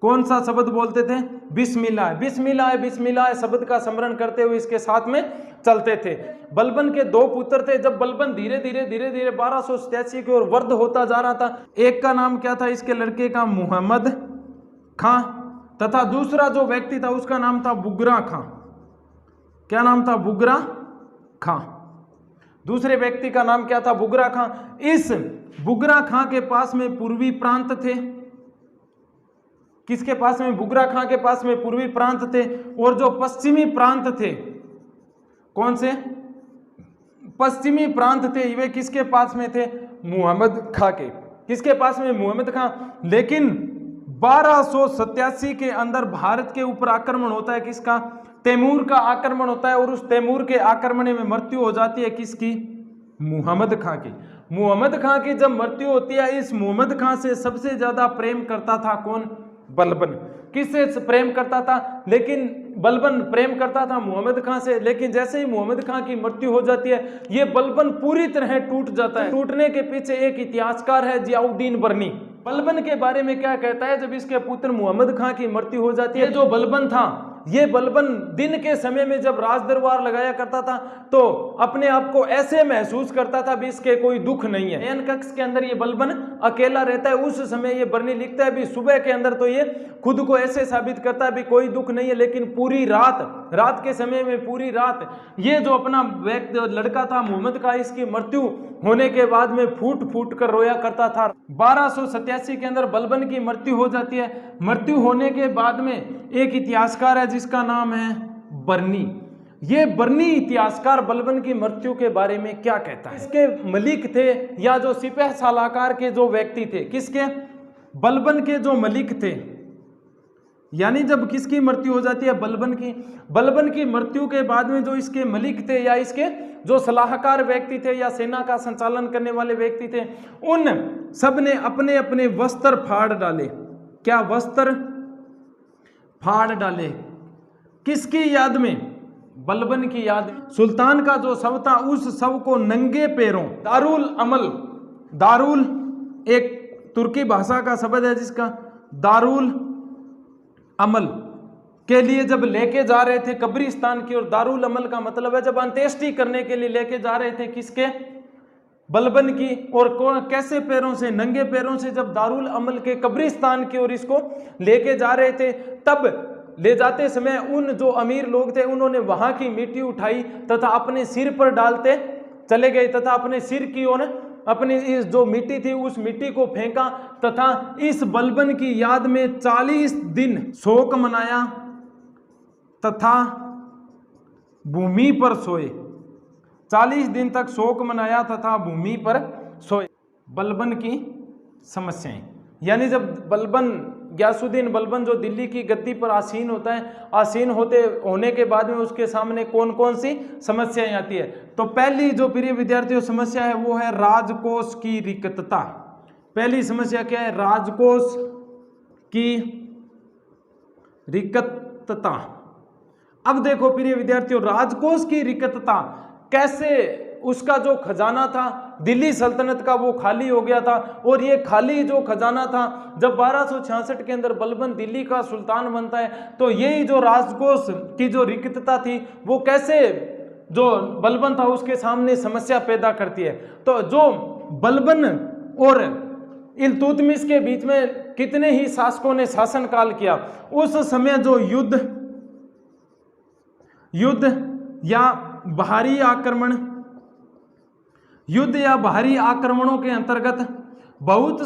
कौन सा शब्द बोलते थे? बिस्मिल्लाह। बिस्मिल्लाह बिस्मिल्लाह शब्द का स्मरण करते हुए इसके साथ में चलते थे। बलबन के 2 पुत्र थे। जब बलबन धीरे धीरे 1287 की ओर वृद्ध होता जा रहा था, एक का नाम क्या था इसके लड़के का? मुहम्मद खां, तथा दूसरा जो व्यक्ति था उसका नाम था बुगरा खां। क्या नाम था? बुगरा खां। दूसरे व्यक्ति का नाम क्या था? बुगरा खां। इस बुगरा खां के पास में पूर्वी प्रांत थे। किसके पास में? बुगरा खां के पास में पूर्वी प्रांत थे। और जो पश्चिमी प्रांत थे, कौन से पश्चिमी प्रांत थे, वे किसके पास में थे? मुहम्मद खां के। किसके पास में? मुहम्मद खां। लेकिन 1287 के अंदर भारत के ऊपर आक्रमण होता है। किसका? तैमूर का आक्रमण होता है और उस तैमूर के आक्रमण में मृत्यु हो जाती है। किसकी? मुहम्मद खां की। मुहम्मद खां की जब मृत्यु होती है, इस मुहम्मद खां से सबसे ज्यादा प्रेम करता था कौन? बलबन। किससे प्रेम करता था? लेकिन बलबन प्रेम करता था मुहम्मद खां से। लेकिन जैसे ही मुहम्मद खां की मृत्यु हो जाती है, ये बलबन पूरी तरह टूट जाता है। टूटने के पीछे एक इतिहासकार है जियाउद्दीन बर्नी। बलबन के बारे में क्या कहता है? जब इसके पुत्र मुहम्मद खां की मृत्यु हो जाती है, जो बलबन था, ये बलबन दिन के समय में जब राज दरबार लगाया करता था तो अपने आप को ऐसे महसूस करता था भी इसके कोई दुख नहीं है। शयन कक्ष के अंदर ये बलबन अकेला रहता है। उस समय ये बर्नी लिखता है भी सुबह के अंदर तो ये खुद को ऐसे साबित करता है भी कोई दुख नहीं है, लेकिन पूरी रात के समय में पूरी रात ये जो अपना व्यक्ति लड़का था मुहम्मद खां, इसकी मृत्यु होने के बाद में फूट फूट कर रोया करता था। 1287 के अंदर बलबन की मृत्यु हो जाती है। मृत्यु होने के बाद में एक इतिहासकार है जिसका नाम है बर्नी। ये बर्नी इतिहासकार बलबन की मृत्यु के बारे में क्या कहता है? इसके मलिक थे या जो सिपह सालाकार के जो व्यक्ति थे, किसके? बलबन के जो मलिक थे। यानी जब किसकी मृत्यु हो जाती है? बलबन की मृत्यु के बाद में जो इसके मलिक थे या इसके जो सलाहकार व्यक्ति थे या सेना का संचालन करने वाले व्यक्ति थे, उन सब ने अपने अपने वस्त्र फाड़ डाले। क्या? वस्त्र फाड़ डाले। किसकी याद में? बलबन की याद। सुल्तान का जो शव था उस शव को नंगे पैरों दारुल एक तुर्की भाषा का शब्द है जिसका दारुल अमल के लिए जब लेके जा रहे थे कब्रिस्तान की ओर। दारुल अमल का मतलब है जब अंत्येष्टि करने के लिए लेके जा रहे थे, किसके? बलबन की। और कैसे पैरों से? नंगे पैरों से जब दारुल अमल के कब्रिस्तान की ओर इसको लेके जा रहे थे, तब ले जाते समय उन जो अमीर लोग थे उन्होंने वहां की मिट्टी उठाई तथा अपने सिर पर डालते चले गए तथा अपने सिर की ओर अपनी इस जो मिट्टी थी उस मिट्टी को फेंका तथा इस बलबन की याद में 40 दिन शोक मनाया तथा भूमि पर सोए। 40 दिन तक शोक मनाया तथा भूमि पर सोए। बलबन की समस्याएं, यानी जब गयासुद्दीन बलबन जो दिल्ली की गद्दी पर आसीन होता है, आसीन होने के बाद में उसके सामने कौन कौन सी समस्याएं आती है? तो पहली जो प्रिय विद्यार्थियों समस्या है वो है राजकोष की रिक्तता। पहली समस्या क्या है? राजकोष की रिक्तता। अब देखो प्रिय विद्यार्थियों, राजकोष की रिक्तता कैसे? उसका जो खजाना था दिल्ली सल्तनत का वो खाली हो गया था और ये खाली जो खजाना था जब 1266 के अंदर बलबन दिल्ली का सुल्तान बनता है तो यही जो राजकोष की जो रिक्तता थी वो कैसे जो बलबन था उसके सामने समस्या पैदा करती है। तो जो बलबन और इल्तुतमिश के बीच में कितने ही शासकों ने शासनकाल किया, उस समय जो युद्ध या बाहरी आक्रमणों के अंतर्गत बहुत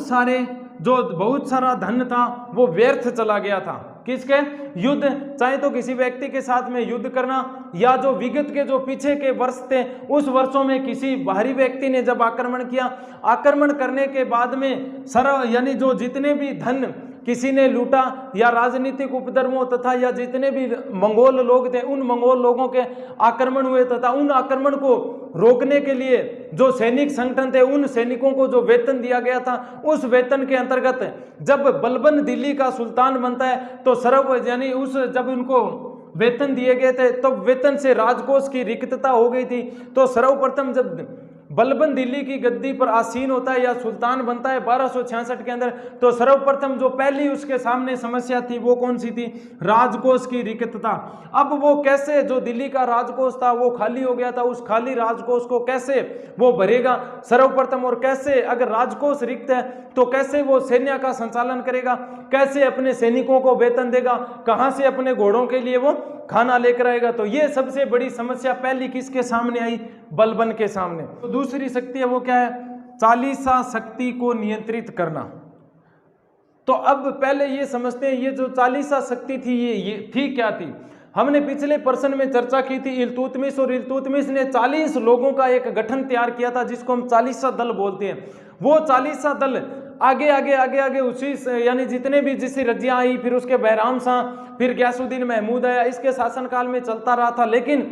सारा धन था वो व्यर्थ चला गया था। किसके? युद्ध, चाहे तो किसी व्यक्ति के साथ में युद्ध करना, या जो विगत के जो पीछे के वर्ष थे उस वर्षों में किसी बाहरी व्यक्ति ने जब आक्रमण किया, आक्रमण करने के बाद में यानी जो जितने भी धन किसी ने लूटा, या राजनीतिक उपद्रवों तथा या जितने भी मंगोल लोग थे उन मंगोल लोगों के आक्रमण हुए, तथा उन आक्रमण को रोकने के लिए जो सैनिक संगठन थे उन सैनिकों को जो वेतन दिया गया था, उस वेतन के अंतर्गत जब बलबन दिल्ली का सुल्तान बनता है तो यानी जब उनको वेतन दिए गए थे तब वेतन से राजकोष की रिक्तता हो गई थी। तो सर्वप्रथम जब बलबन दिल्ली की गद्दी पर आसीन होता है या सुल्तान बनता है 1266 के अंदर, तो सर्वप्रथम जो पहली उसके सामने समस्या थी वो कौन सी थी? राजकोष की रिक्तता। अब वो कैसे, जो दिल्ली का राजकोष था वो खाली हो गया था, उस खाली राजकोष को कैसे वो भरेगा सर्वप्रथम, और कैसे अगर राजकोष रिक्त है तो कैसे वो सैन्य का संचालन करेगा, कैसे अपने सैनिकों को वेतन देगा, कहां से अपने घोड़ों के लिए वो खाना लेकर आएगा। तो ये सबसे बड़ी समस्या पहली किसके सामने आई? बलबन के सामने। तो दूसरी शक्ति है वो क्या है? चालीसा शक्ति को नियंत्रित करना। तो अब पहले ये समझते हैं ये जो चालीसा शक्ति थी ये थी क्या थी। हमने पिछले प्रश्न में चर्चा की थी इल्तुतमिश, और इल्तुतमिश ने 40 लोगों का एक गठन तैयार किया था जिसको हम चालीसा दल बोलते हैं। वो चालीसा दल आगे उसी यानी जितने भी जिससे रजिया आई, फिर उसके बहराम शाह, फिर गयासुद्दीन महमूद आया, इसके शासनकाल में चलता रहा था। लेकिन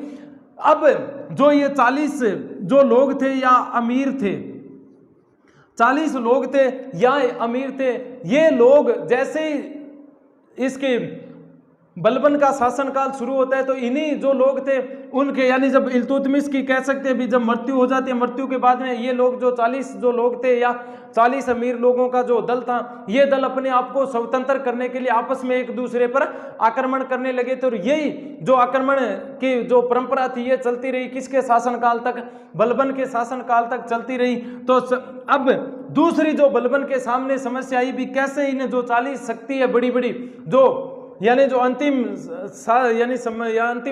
अब जो ये 40 जो लोग थे या अमीर थे, 40 लोग थे या अमीर थे, ये लोग जैसे ही इसके बलबन का शासनकाल शुरू होता है तो इन्हीं जो लोग थे उनके, यानी जब इल्तुतमिश की कह सकते हैं भी जब मृत्यु हो जाती है, मृत्यु के बाद में ये लोग जो 40 जो लोग थे या 40 अमीर लोगों का जो दल था, ये दल अपने आप को स्वतंत्र करने के लिए आपस में एक दूसरे पर आक्रमण करने लगे थे। और यही जो आक्रमण की जो परंपरा थी ये चलती रही किसके शासनकाल तक? बलबन के शासनकाल तक चलती रही। तो अब दूसरी जो बलबन के सामने समस्या आई भी, कैसे इन्हें जो 40 शक्ति है बड़ी बड़ी, जो यानी जो अंतिम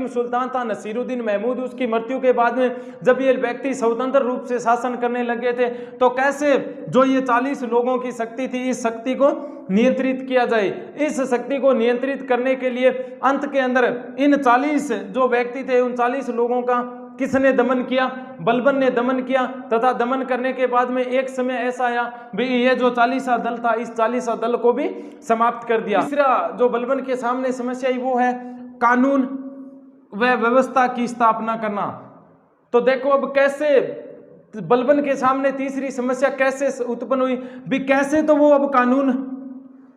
सुल्तान था नसीरुद्दीन महमूद, उसकी मृत्यु के बाद में जब ये व्यक्ति स्वतंत्र रूप से शासन करने लगे थे तो कैसे जो ये 40 लोगों की शक्ति थी इस शक्ति को नियंत्रित किया जाए। इस शक्ति को नियंत्रित करने के लिए अंत के अंदर इन 40 जो व्यक्ति थे उन 40 लोगों का किसने दमन किया? बलबन ने दमन किया, तथा दमन करने के बाद में एक समय ऐसा आया भी ये जो 40 दल था इस 40 दल को भी समाप्त कर दिया। तीसरा जो बलबन के सामने समस्या आई वो है कानून व व्यवस्था की स्थापना करना। तो देखो अब कैसे बलबन के सामने तीसरी समस्या कैसे उत्पन्न हुई भी, कैसे तो वो अब कानून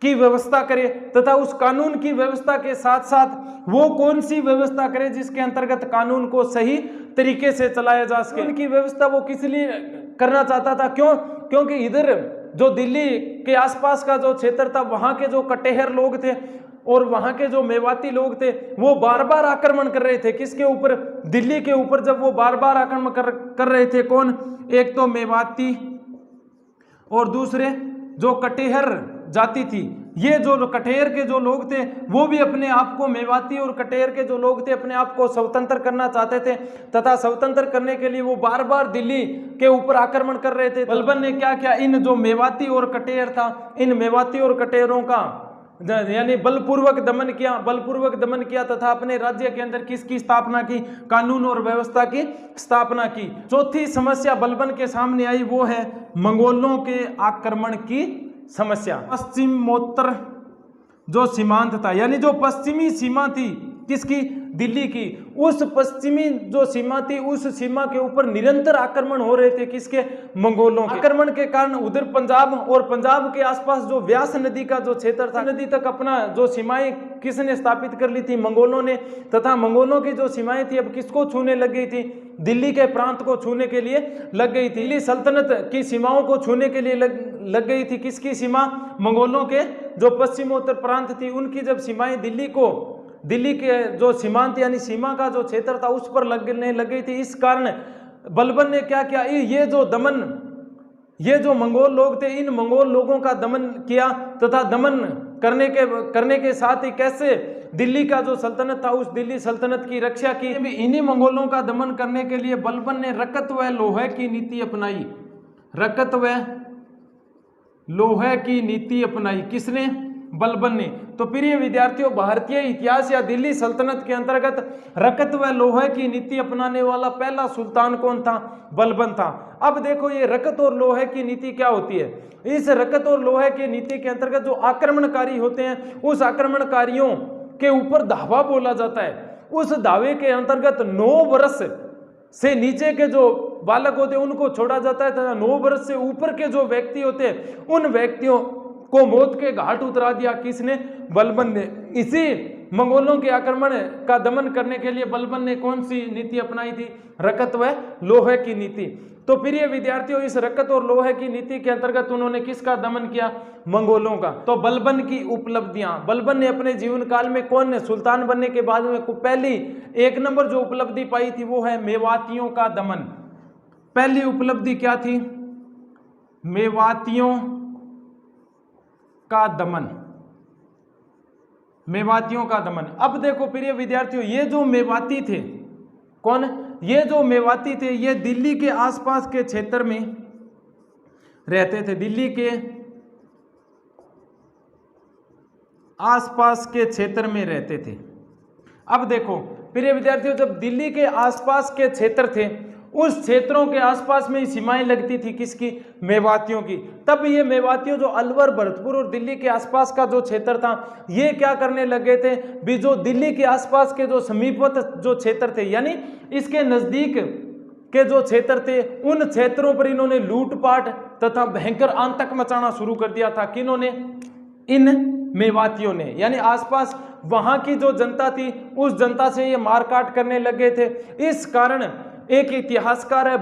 की व्यवस्था करे, तथा उस कानून की व्यवस्था के साथ साथ वो कौन सी व्यवस्था करे जिसके अंतर्गत कानून को सही तरीके से चलाया जा सके। उनकी व्यवस्था वो किस लिए करना चाहता था? क्योंकि इधर जो दिल्ली के आसपास का जो क्षेत्र था वहां के जो कटेहर लोग थे और वहां के जो मेवाती लोग थे वो बार बार आक्रमण कर रहे थे। किसके ऊपर? दिल्ली के ऊपर। जब वो बार बार आक्रमण कर रहे थे, कौन? एक तो मेवाती और दूसरे जो कटेहर जाति थी। ये जो कटेहर के जो लोग थे वो भी अपने आप को, मेवाती और कटेहर के जो लोग थे अपने आप को स्वतंत्र करना चाहते थे, तथा स्वतंत्र करने के लिए वो बार बार दिल्ली के ऊपर आक्रमण कर रहे थे। बलबन ने क्या किया? इन जो मेवाती और कटेहर था, इन मेवाती और कटेहरों का यानी बलपूर्वक दमन किया तथा अपने राज्य के अंदर किसकी स्थापना की? कानून और व्यवस्था की स्थापना की। चौथी समस्या बलबन के सामने आई वो है मंगोलों के आक्रमण की समस्या। पश्चिमोत्तर जो सीमांत था, यानी जो पश्चिमी सीमा थी किसकी? दिल्ली की। उस पश्चिमी जो सीमा थी उस सीमा के ऊपर निरंतर आक्रमण हो रहे थे। किसके? मंगोलों के। आक्रमण के कारण उधर पंजाब और पंजाब के आसपास जो व्यास नदी का जो क्षेत्र था, नदी तक अपना जो सीमाएं किसने स्थापित कर ली थी? मंगोलों ने। तथा मंगोलों की जो सीमाएं थी अब किसको छूने लग गई थी? दिल्ली के प्रांत को छूने के लिए लग गई थी। दिल्ली सल्तनत की सीमाओं को छूने के लिए लग गई थी। किसकी सीमा? मंगोलों के जो पश्चिमोत्तर प्रांत थी उनकी जब सीमाएं दिल्ली के जो सीमांत यानी सीमा का जो क्षेत्र था उस पर लगने लग गई थी। इस कारण बलबन ने क्या किया, ये जो मंगोल लोग थे, इन मंगोल लोगों का दमन किया तथा दमन करने के साथ ही कैसे दिल्ली का जो सल्तनत था उस दिल्ली सल्तनत की रक्षा की। इन्हीं मंगोलों का दमन करने के लिए बलबन ने रकत व लोहे की नीति अपनाई। रकत व लोहे की नीति अपनाई किसने? बलबन ने। तो प्रिय विद्यार्थियों, भारतीय इतिहास या दिल्ली सल्तनत के अंतर्गत रकत व लोहे की नीति अपनाने वाला पहला सुल्तान कौन था? बलबन था। अब देखो ये रकत और लोहे की नीति क्या होती है। इस रकत और लोहे की नीति के अंतर्गत जो आक्रमणकारी होते हैं उस आक्रमणकारियों के ऊपर धावा बोला जाता है। उस दावे के अंतर्गत 9 वर्ष से नीचे के जो बालक होते हैं उनको छोड़ा जाता है तथा 9 वर्ष से ऊपर के जो व्यक्ति होते हैं उन व्यक्तियों को मौत के घाट उतरा दिया। किसने? बलबन ने। इसी मंगोलों के आक्रमण का दमन करने के लिए बलबन ने कौन सी नीति अपनाई थी? रकत व लोहे की नीति। तो प्रिय विद्यार्थियों, इस रकत और लोहे की नीति के अंतर्गत उन्होंने किसका दमन किया? मंगोलों का। तो बलबन की उपलब्धियां, बलबन ने अपने जीवन काल में कौन ने सुल्तान बनने के बाद में पहली 1 नंबर जो उपलब्धि पाई थी वो है मेवातियों का दमन। पहली उपलब्धि क्या थी? मेवातियों का दमन। मेवातियों का दमन। अब देखो प्रिय विद्यार्थियों, ये जो मेवाती थे, कौन? ये जो मेवाती थे ये दिल्ली के आसपास के क्षेत्र में रहते थे। दिल्ली के आसपास के क्षेत्र में रहते थे। अब देखो प्रिय विद्यार्थियों, जब दिल्ली के आसपास के क्षेत्र थे उस क्षेत्रों के आसपास में ही सीमाएं लगती थी किसकी? मेवातियों की। तब ये मेवातियों जो अलवर, भरतपुर और दिल्ली के आसपास का जो क्षेत्र था ये क्या करने लगे थे? भी जो दिल्ली के आसपास के जो समीपवर्ती जो क्षेत्र थे यानी इसके नजदीक के जो क्षेत्र थे उन क्षेत्रों पर इन्होंने लूटपाट तथा भयंकर आतंक मचाना शुरू कर दिया था। किन्होंने? इन मेवातियों ने। यानी आसपास वहां की जो जनता थी उस जनता से ये मारकाट करने लगे थे। इस कारण एक इतिहासकार है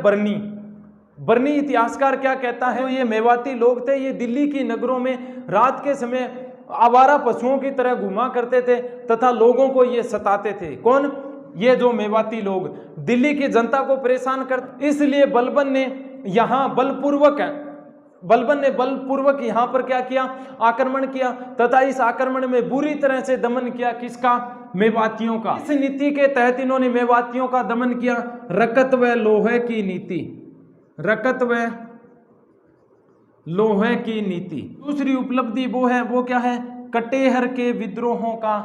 बर्नी इतिहासकार क्या कहता है? ये मेवाती लोग थे, ये दिल्ली की नगरों में रात के समय आवारा पशुओं की तरह घुमा करते थे तथा लोगों को ये सताते थे। कौन? ये जो मेवाती लोग दिल्ली की जनता को परेशान करते। इसलिए बलबन ने बलपूर्वक यहाँ पर क्या किया? आक्रमण किया तथा इस आक्रमण में बुरी तरह से दमन किया। किसका? मेवातियों का। इस नीति के तहत इन्होंने मेवातियों का दमन किया। रकत व लोहे की नीति। रकत व लोहे की नीति। दूसरी उपलब्धि वो क्या है? कटेहर के विद्रोहों का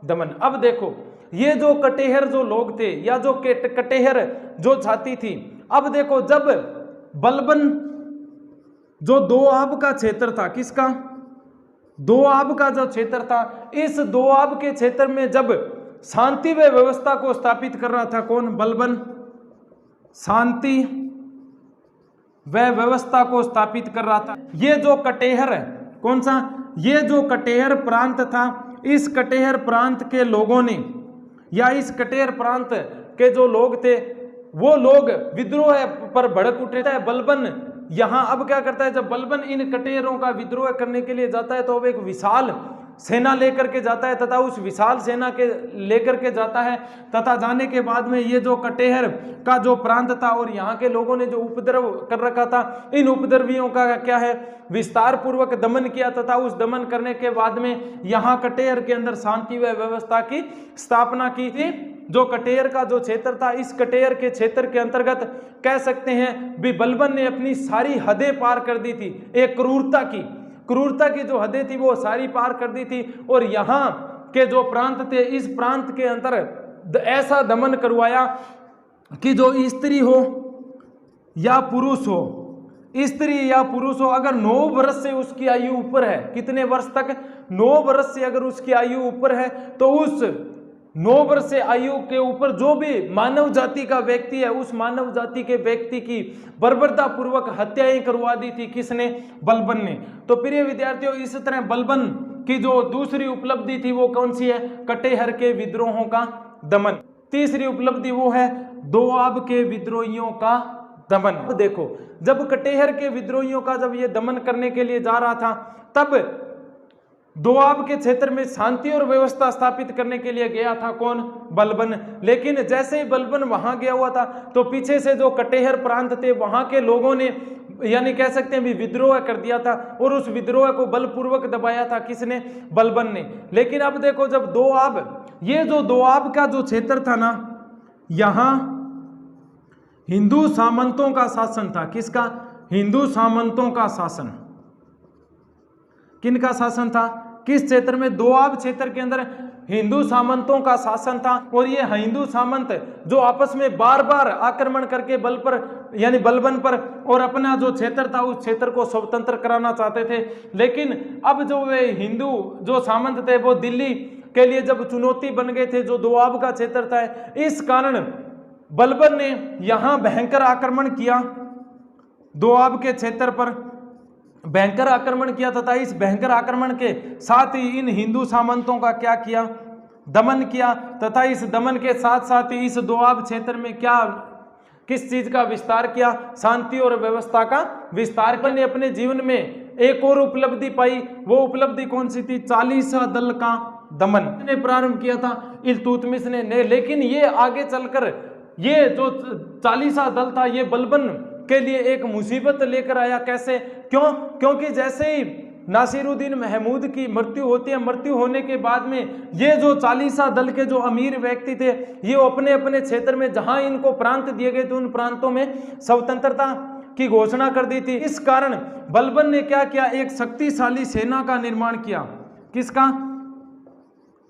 दमन। अब देखो ये जो कटेहर जो लोग थे या जो कटेहर जो जाति थी, अब देखो जब बलबन जो दोआब का क्षेत्र था, किसका? दोआब का जो क्षेत्र था, इस दोआब के क्षेत्र में जब शांति व व्यवस्था को स्थापित कर रहा था कौन? बलबन। शांति व व्यवस्था को स्थापित कर रहा था। ये जो कटेहर है, कौन सा? ये जो कटेहर प्रांत था, इस कटेहर प्रांत के लोगों ने या इस कटेहर प्रांत के जो लोग थे वो लोग विद्रोह पर भड़क उठे थे। बलबन यहां अब क्या करता है? जब बलबन इन कटेहरों का विद्रोह करने के लिए जाता है तो अब एक विशाल सेना लेकर के जाता है तथा उस विशाल सेना के लेकर के जाता है तथा जाने के बाद में ये जो कटेहर का जो प्रांत था और यहाँ के लोगों ने जो उपद्रव कर रखा था, इन उपद्रवियों का क्या है? विस्तार पूर्वक दमन किया तथा उस दमन करने के बाद में यहाँ कटेहर के अंदर शांति व व्यवस्था की स्थापना की थी। जो कटेहर का जो क्षेत्र था, इस कटेहर के क्षेत्र के अंतर्गत कह सकते हैं भी बलबन ने अपनी सारी हदें पार कर दी थी। एक क्रूरता की जो हदें थी वो सारी पार कर दी थी और यहाँ के जो प्रांत थे इस प्रांत के अंदर ऐसा दमन करवाया कि जो स्त्री हो या पुरुष हो, स्त्री या पुरुष हो, अगर 9 वर्ष से उसकी आयु ऊपर है, कितने वर्ष तक? 9 वर्ष से अगर उसकी आयु ऊपर है तो उस 9 वर्ष से आयु के ऊपर जो भी मानव जाति का व्यक्ति है उस मानव जाति के व्यक्ति की बर्बरता पूर्वक हत्याएं करवा दी थी। किसने? बलबन ने। तो प्रिय विद्यार्थियों, इस तरह बलबन की जो दूसरी उपलब्धि थी वो कौन सी है? कटेहर के विद्रोहों का दमन। तीसरी उपलब्धि वो है दोआब के विद्रोहियों का दमन। अब देखो जब कटेहर के विद्रोहियों का जब ये दमन करने के लिए जा रहा था तब दोआब के क्षेत्र में शांति और व्यवस्था स्थापित करने के लिए गया था कौन? बलबन। लेकिन जैसे ही बलबन वहां गया हुआ था तो पीछे से जो कटेहर प्रांत थे वहां के लोगों ने यानी कह सकते हैं भी विद्रोह कर दिया था और उस विद्रोह को बलपूर्वक दबाया था किसने? बलबन ने। लेकिन अब देखो जब दोआब, ये जो दोआब का जो क्षेत्र था ना, यहां हिंदू सामंतों का शासन था। किसका? हिंदू सामंतों का शासन। किनका शासन था? किस क्षेत्र में? दोआब क्षेत्र के अंदर हिंदू सामंतों का शासन था। और ये हिंदू सामंत जो आपस में बार बार आक्रमण करके बल पर यानी बलबन पर और अपना जो क्षेत्र था उस क्षेत्र को स्वतंत्र कराना चाहते थे। लेकिन अब जो वे हिंदू जो सामंत थे वो दिल्ली के लिए जब चुनौती बन गए थे, जो दोआब का क्षेत्र था, इस कारण बलबन ने यहां भयंकर आक्रमण किया, दोआब के क्षेत्र पर भयंकर आक्रमण किया तथा इस भयंकर आक्रमण के साथ ही इन हिंदू सामंतों का क्या किया? दमन किया। तथा इस दमन के साथ साथ ही इस दोआब क्षेत्र में क्या, किस चीज का विस्तार किया? शांति और व्यवस्था का विस्तार। ने अपने जीवन में एक और उपलब्धि पाई। वो उपलब्धि कौन सी थी? 40 दल का दमन ने प्रारंभ किया था इल्तुतमिश ने। लेकिन ये आगे चलकर ये जो 40 दल था ये बलबन के लिए एक मुसीबत लेकर आया। कैसे? क्यों? क्योंकि जैसे ही नासिरुद्दीन महमूद की मृत्यु होती है, मृत्यु होने के बाद में ये जो 40 दल के जो अमीर व्यक्ति थे ये अपने अपने क्षेत्र में जहां इनको प्रांत दिए गए थे उन प्रांतों में स्वतंत्रता की घोषणा कर दी थी। इस कारण बलबन ने क्या किया? एक शक्तिशाली सेना का निर्माण किया। किसका?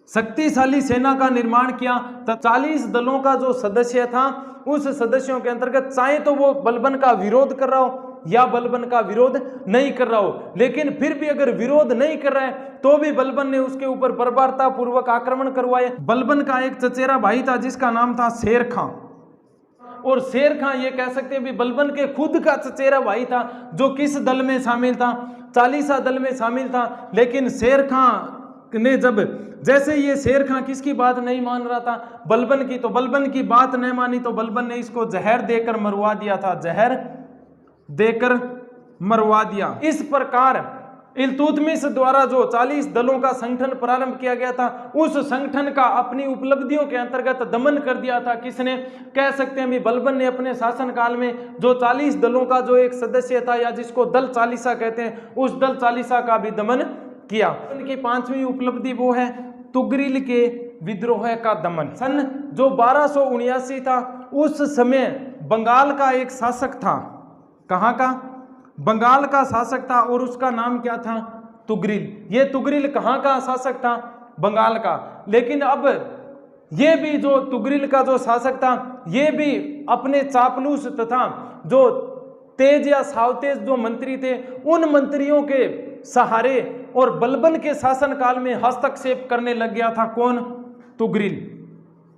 शक्तिशाली सेना का निर्माण किया। 40 दलों का जो सदस्य था उस सदस्यों के अंतर्गत चाहे तो वो बलबन का विरोध कर रहा हो या बलबन का विरोध नहीं कर रहा हो, लेकिन फिर भी अगर विरोध नहीं कर रहा है तो भी बलबन ने उसके ऊपर बर्बरता पूर्वक आक्रमण करवाए। बलबन का एक चचेरा भाई था जिसका नाम था शेर खां। और शेर खां ये कह सकते हैं भी बलबन के खुद का चचेरा भाई था जो किस दल में शामिल था? 40 दल में शामिल था। लेकिन शेर खां ने जब जैसे ये शेर खां किसकी बात नहीं मान रहा था? बलबन की। तो बलबन की बात नहीं मानी तो बलबन ने इसको जहर देकर मरवा दिया था। जहर देकर मरवा दिया। इस प्रकार इल्तुतमिश द्वारा जो 40 दलों का संगठन प्रारंभ किया गया था उस संगठन का अपनी उपलब्धियों के अंतर्गत दमन कर दिया था। किसने? कह सकते हैं भी बलबन ने अपने शासनकाल में जो 40 दलों का जो एक सदस्य था या जिसको दल 40 कहते हैं उस दल 40 का भी दमन किया। उनकी 5वीं उपलब्धि वो है तुगरिल के विद्रोह का दमन। सन जो 1279 था उस समय बंगाल का एक शासक था। कहाँ का? बंगाल का शासक था और उसका नाम क्या था? तुगरिल। ये तुगरिल कहाँ का शासक था? बंगाल का। लेकिन अब ये भी जो तुगरिल का जो शासक था ये भी अपने चापलूस तथा जो तेज या सावतेज जो मंत्री थे उन मंत्रियों के सहारे और बलबन के शासनकाल में हस्तक्षेप करने लग गया था। कौन? तुगरिल।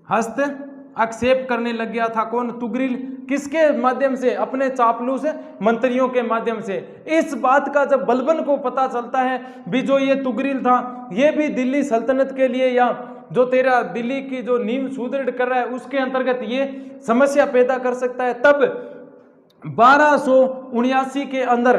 हस्तक्षेप करने लग गया था। कौन? तुगरिल। किसके माध्यम से? अपने चापलूस मंत्रियों के माध्यम से। इस बात का जब बलबन को पता चलता है भी जो ये तुगरिल था ये भी दिल्ली सल्तनत के लिए या जो तेरा दिल्ली की जो नींव सुदृढ़ कर रहा है उसके अंतर्गत ये समस्या पैदा कर सकता है, तब 1279 के अंदर,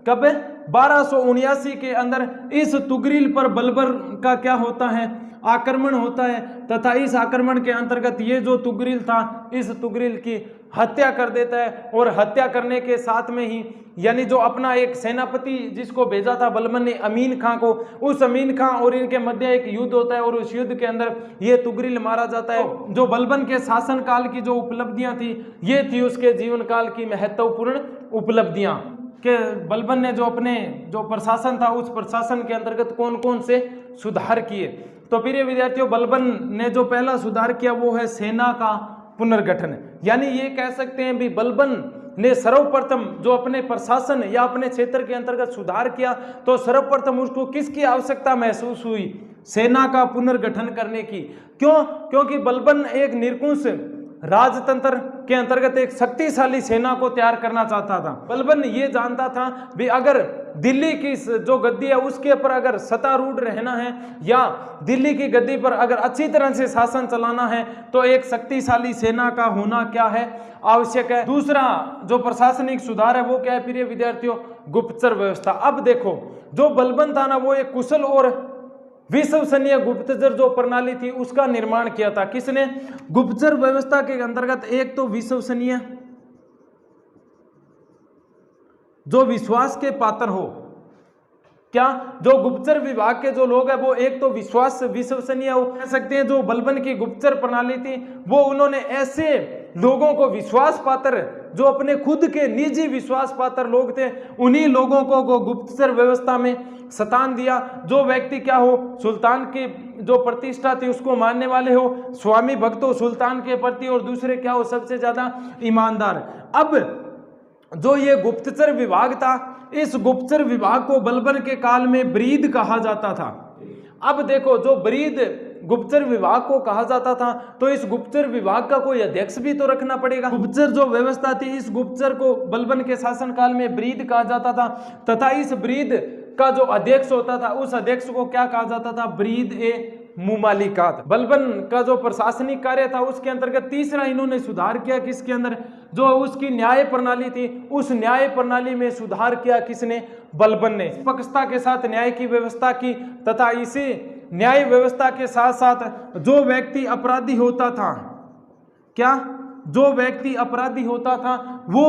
कब? 1279 के अंदर इस तुगरिल पर बलबन का क्या होता है? आक्रमण होता है। तथा इस आक्रमण के अंतर्गत ये जो तुगरिल था इस तुगरिल की हत्या कर देता है। और हत्या करने के साथ में ही यानी जो अपना एक सेनापति जिसको भेजा था बलबन ने अमीन खां को, उस अमीन खां और इनके मध्य एक युद्ध होता है और उस युद्ध के अंदर ये तुगरिल मारा जाता है। जो बलबन के शासनकाल की जो उपलब्धियां थी ये थी उसके जीवन काल की महत्वपूर्ण उपलब्धियां कि बलबन ने जो अपने जो प्रशासन था उस प्रशासन के अंतर्गत कौन कौन से सुधार किए। तो प्रिय विद्यार्थियों, बलबन ने जो पहला सुधार किया वो है सेना का पुनर्गठन। यानी ये कह सकते हैं भी बलबन ने सर्वप्रथम जो अपने प्रशासन या अपने क्षेत्र के अंतर्गत सुधार किया तो सर्वप्रथम उसको किसकी आवश्यकता महसूस हुई? सेना का पुनर्गठन करने की। क्यों? क्योंकि बलबन एक निरंकुश राजतंत्र के अंतर्गत एक शक्तिशाली सेना को तैयार करना चाहता था। बलबन ये जानता था भी अगर दिल्ली की जो गद्दी है उसके ऊपर अगर सत्तारूढ़ रहना है या दिल्ली की गद्दी पर अगर अच्छी तरह से शासन चलाना है तो एक शक्तिशाली सेना का होना क्या है, आवश्यक है। दूसरा जो प्रशासनिक सुधार है वो क्या है प्रिय विद्यार्थियों, गुप्तचर व्यवस्था। अब देखो जो बलबन था ना वो एक कुशल और विश्वसनीय गुप्तचर जो प्रणाली थी उसका निर्माण किया था। किसने? गुप्तचर व्यवस्था के अंतर्गत एक तो विश्वसनीय, जो विश्वास के पात्र हो। क्या? जो गुप्तचर विभाग के जो लोग हैं वो एक तो विश्वसनीय हो, कह सकते हैं जो बलबन की गुप्तचर प्रणाली थी वो उन्होंने ऐसे लोगों को विश्वास पात्र, जो अपने खुद के निजी विश्वास पात्र लोग थे, उन्हीं लोगों को गुप्तचर व्यवस्था में स्थान दिया। जो व्यक्ति क्या हो, सुल्तान की जो प्रतिष्ठा थी उसको मानने वाले हो, स्वामी भक्त हो सुल्तान के प्रति, और दूसरे क्या हो, सबसे ज्यादा ईमानदार। अब जो ये गुप्तचर विभाग था, इस गुप्तचर विभाग को बलबन के काल में ब्रीद कहा जाता था। अब देखो जो ब्रीद गुप्तचर विभाग को कहा जाता था तो इस गुप्तचर विभाग का कोई अध्यक्ष भी तो रखना पड़ेगा। गुप्तचर जो व्यवस्था थी इस गुप्तचर को बलबन के शासनकाल में ब्रीद कहा जाता था, तथा इस ब्रीद का जो अध्यक्ष होता था उस अध्यक्ष को क्या कहा जाता था, ब्रीद ए मुमालिकात। बलबन का जो प्रशासनिक कार्य था उसके अंतर्गत तीसरा इन्होंने सुधार किया। किसके अंदर? जो उसकी न्याय प्रणाली थी उस न्याय प्रणाली में सुधार किया। किसने? बलबन ने। निष्पक्षता के साथ न्याय की व्यवस्था की, तथा इसी न्याय व्यवस्था के साथ साथ जो व्यक्ति अपराधी होता था, क्या? जो व्यक्ति अपराधी होता था वो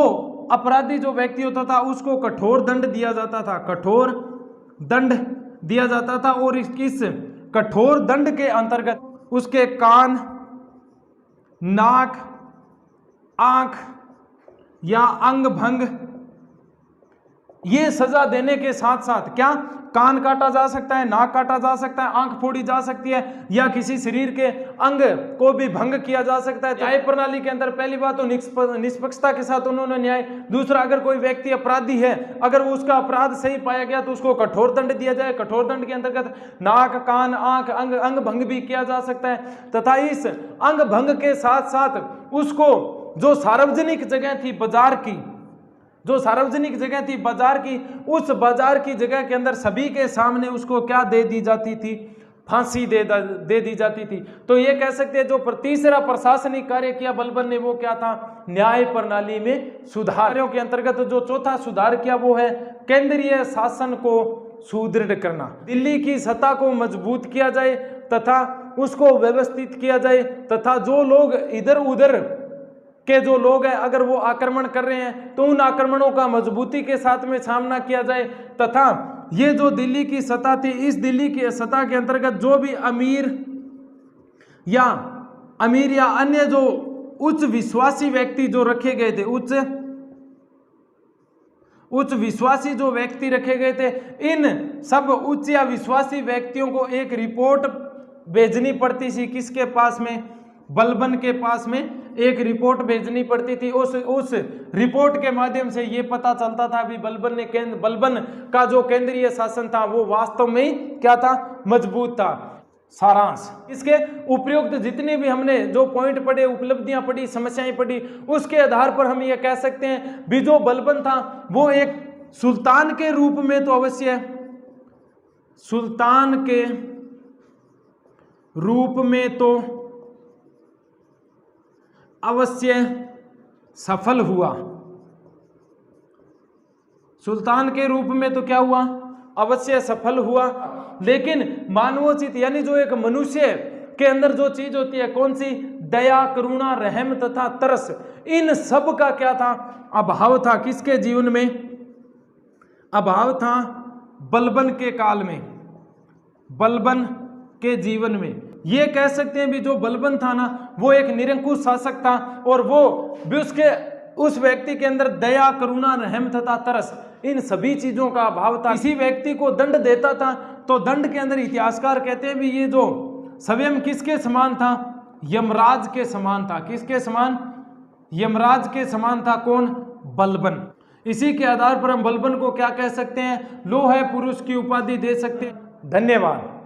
अपराधी जो व्यक्ति होता था उसको कठोर दंड दिया जाता था, कठोर दंड दिया जाता था। और इस कठोर दंड के अंतर्गत उसके कान, नाक, आंख या अंग भंग, ये सजा देने के साथ साथ क्या, कान काटा जा सकता है, नाक काटा जा सकता है, आंख फोड़ी जा सकती है, या किसी शरीर के अंग को भी भंग किया जा सकता है। न्याय प्रणाली के अंदर पहली बात तो निष्पक्षता के साथ उन्होंने न्याय। दूसरा, अगर कोई व्यक्ति अपराधी है, अगर वो उसका अपराध सही पाया गया तो उसको कठोर दंड दिया जाए। कठोर दंड के अंतर्गत नाक, कान, आंख, अंग भंग भी किया जा सकता है। तथा इस अंग भंग के साथ साथ उसको जो सार्वजनिक जगह थी बाजार की, जो सार्वजनिक जगह थी बाजार की, उस बाजार की जगह के अंदर सभी के सामने उसको क्या दे दी जाती थी, फांसी दे दी जाती थी। तो ये कह सकते हैं जो तीसरा प्रशासनिक कार्य किया बलबन ने वो क्या था, न्याय प्रणाली में सुधारों के अंतर्गत जो चौथा सुधार किया वो है केंद्रीय शासन को सुदृढ़ करना। दिल्ली की सत्ता को मजबूत किया जाए तथा उसको व्यवस्थित किया जाए, तथा जो लोग इधर उधर के जो लोग हैं अगर वो आक्रमण कर रहे हैं तो उन आक्रमणों का मजबूती के साथ में सामना किया जाए। तथा ये जो दिल्ली की सत्ता थी, इस दिल्ली की सत्ता के अंतर्गत जो भी अमीर या अन्य जो उच्च विश्वासी व्यक्ति जो रखे गए थे, उच्च विश्वासी जो व्यक्ति रखे गए थे, इन सब उच्च या विश्वासी व्यक्तियों को एक रिपोर्ट भेजनी पड़ती थी। किसके पास में? बलबन के पास में एक रिपोर्ट भेजनी पड़ती थी। उस रिपोर्ट के माध्यम से ये पता चलता था भी बलबन का जो केंद्रीय शासन था वो वास्तव में ही क्या था, मजबूत था। सारांश, इसके उपयुक्त जितने भी हमने जो पॉइंट पढ़े, उपलब्धियां पढ़ी, समस्याएं पढ़ी, उसके आधार पर हम ये कह सकते हैं भी जो बलबन था वो एक सुल्तान के रूप में तो अवश्य, सुल्तान के रूप में तो अवश्य सफल हुआ। सुल्तान के रूप में तो क्या हुआ, अवश्य सफल हुआ। लेकिन मानवोचित यानी जो एक मनुष्य के अंदर जो चीज होती है, कौन सी? दया, करुणा, रहम तथा तरस, इन सब का क्या था, अभाव था। किसके जीवन में अभाव था? बलबन के काल में, बलबन के जीवन में। ये कह सकते हैं भी जो बलबन था ना वो एक निरंकुश शासक था, और वो भी उस व्यक्ति के अंदर दया, करुणा, रहम तथा तरस, इन सभी चीजों का अभाव था। किसी व्यक्ति को दंड देता था तो दंड के अंदर इतिहासकार कहते हैं भी ये जो स्वयं किसके समान था, यमराज के समान था। किसके समान? यमराज के समान था। कौन? बलबन। इसी के आधार पर हम बलबन को क्या कह सकते हैं, लौह पुरुष की उपाधि दे सकते हैं। धन्यवाद।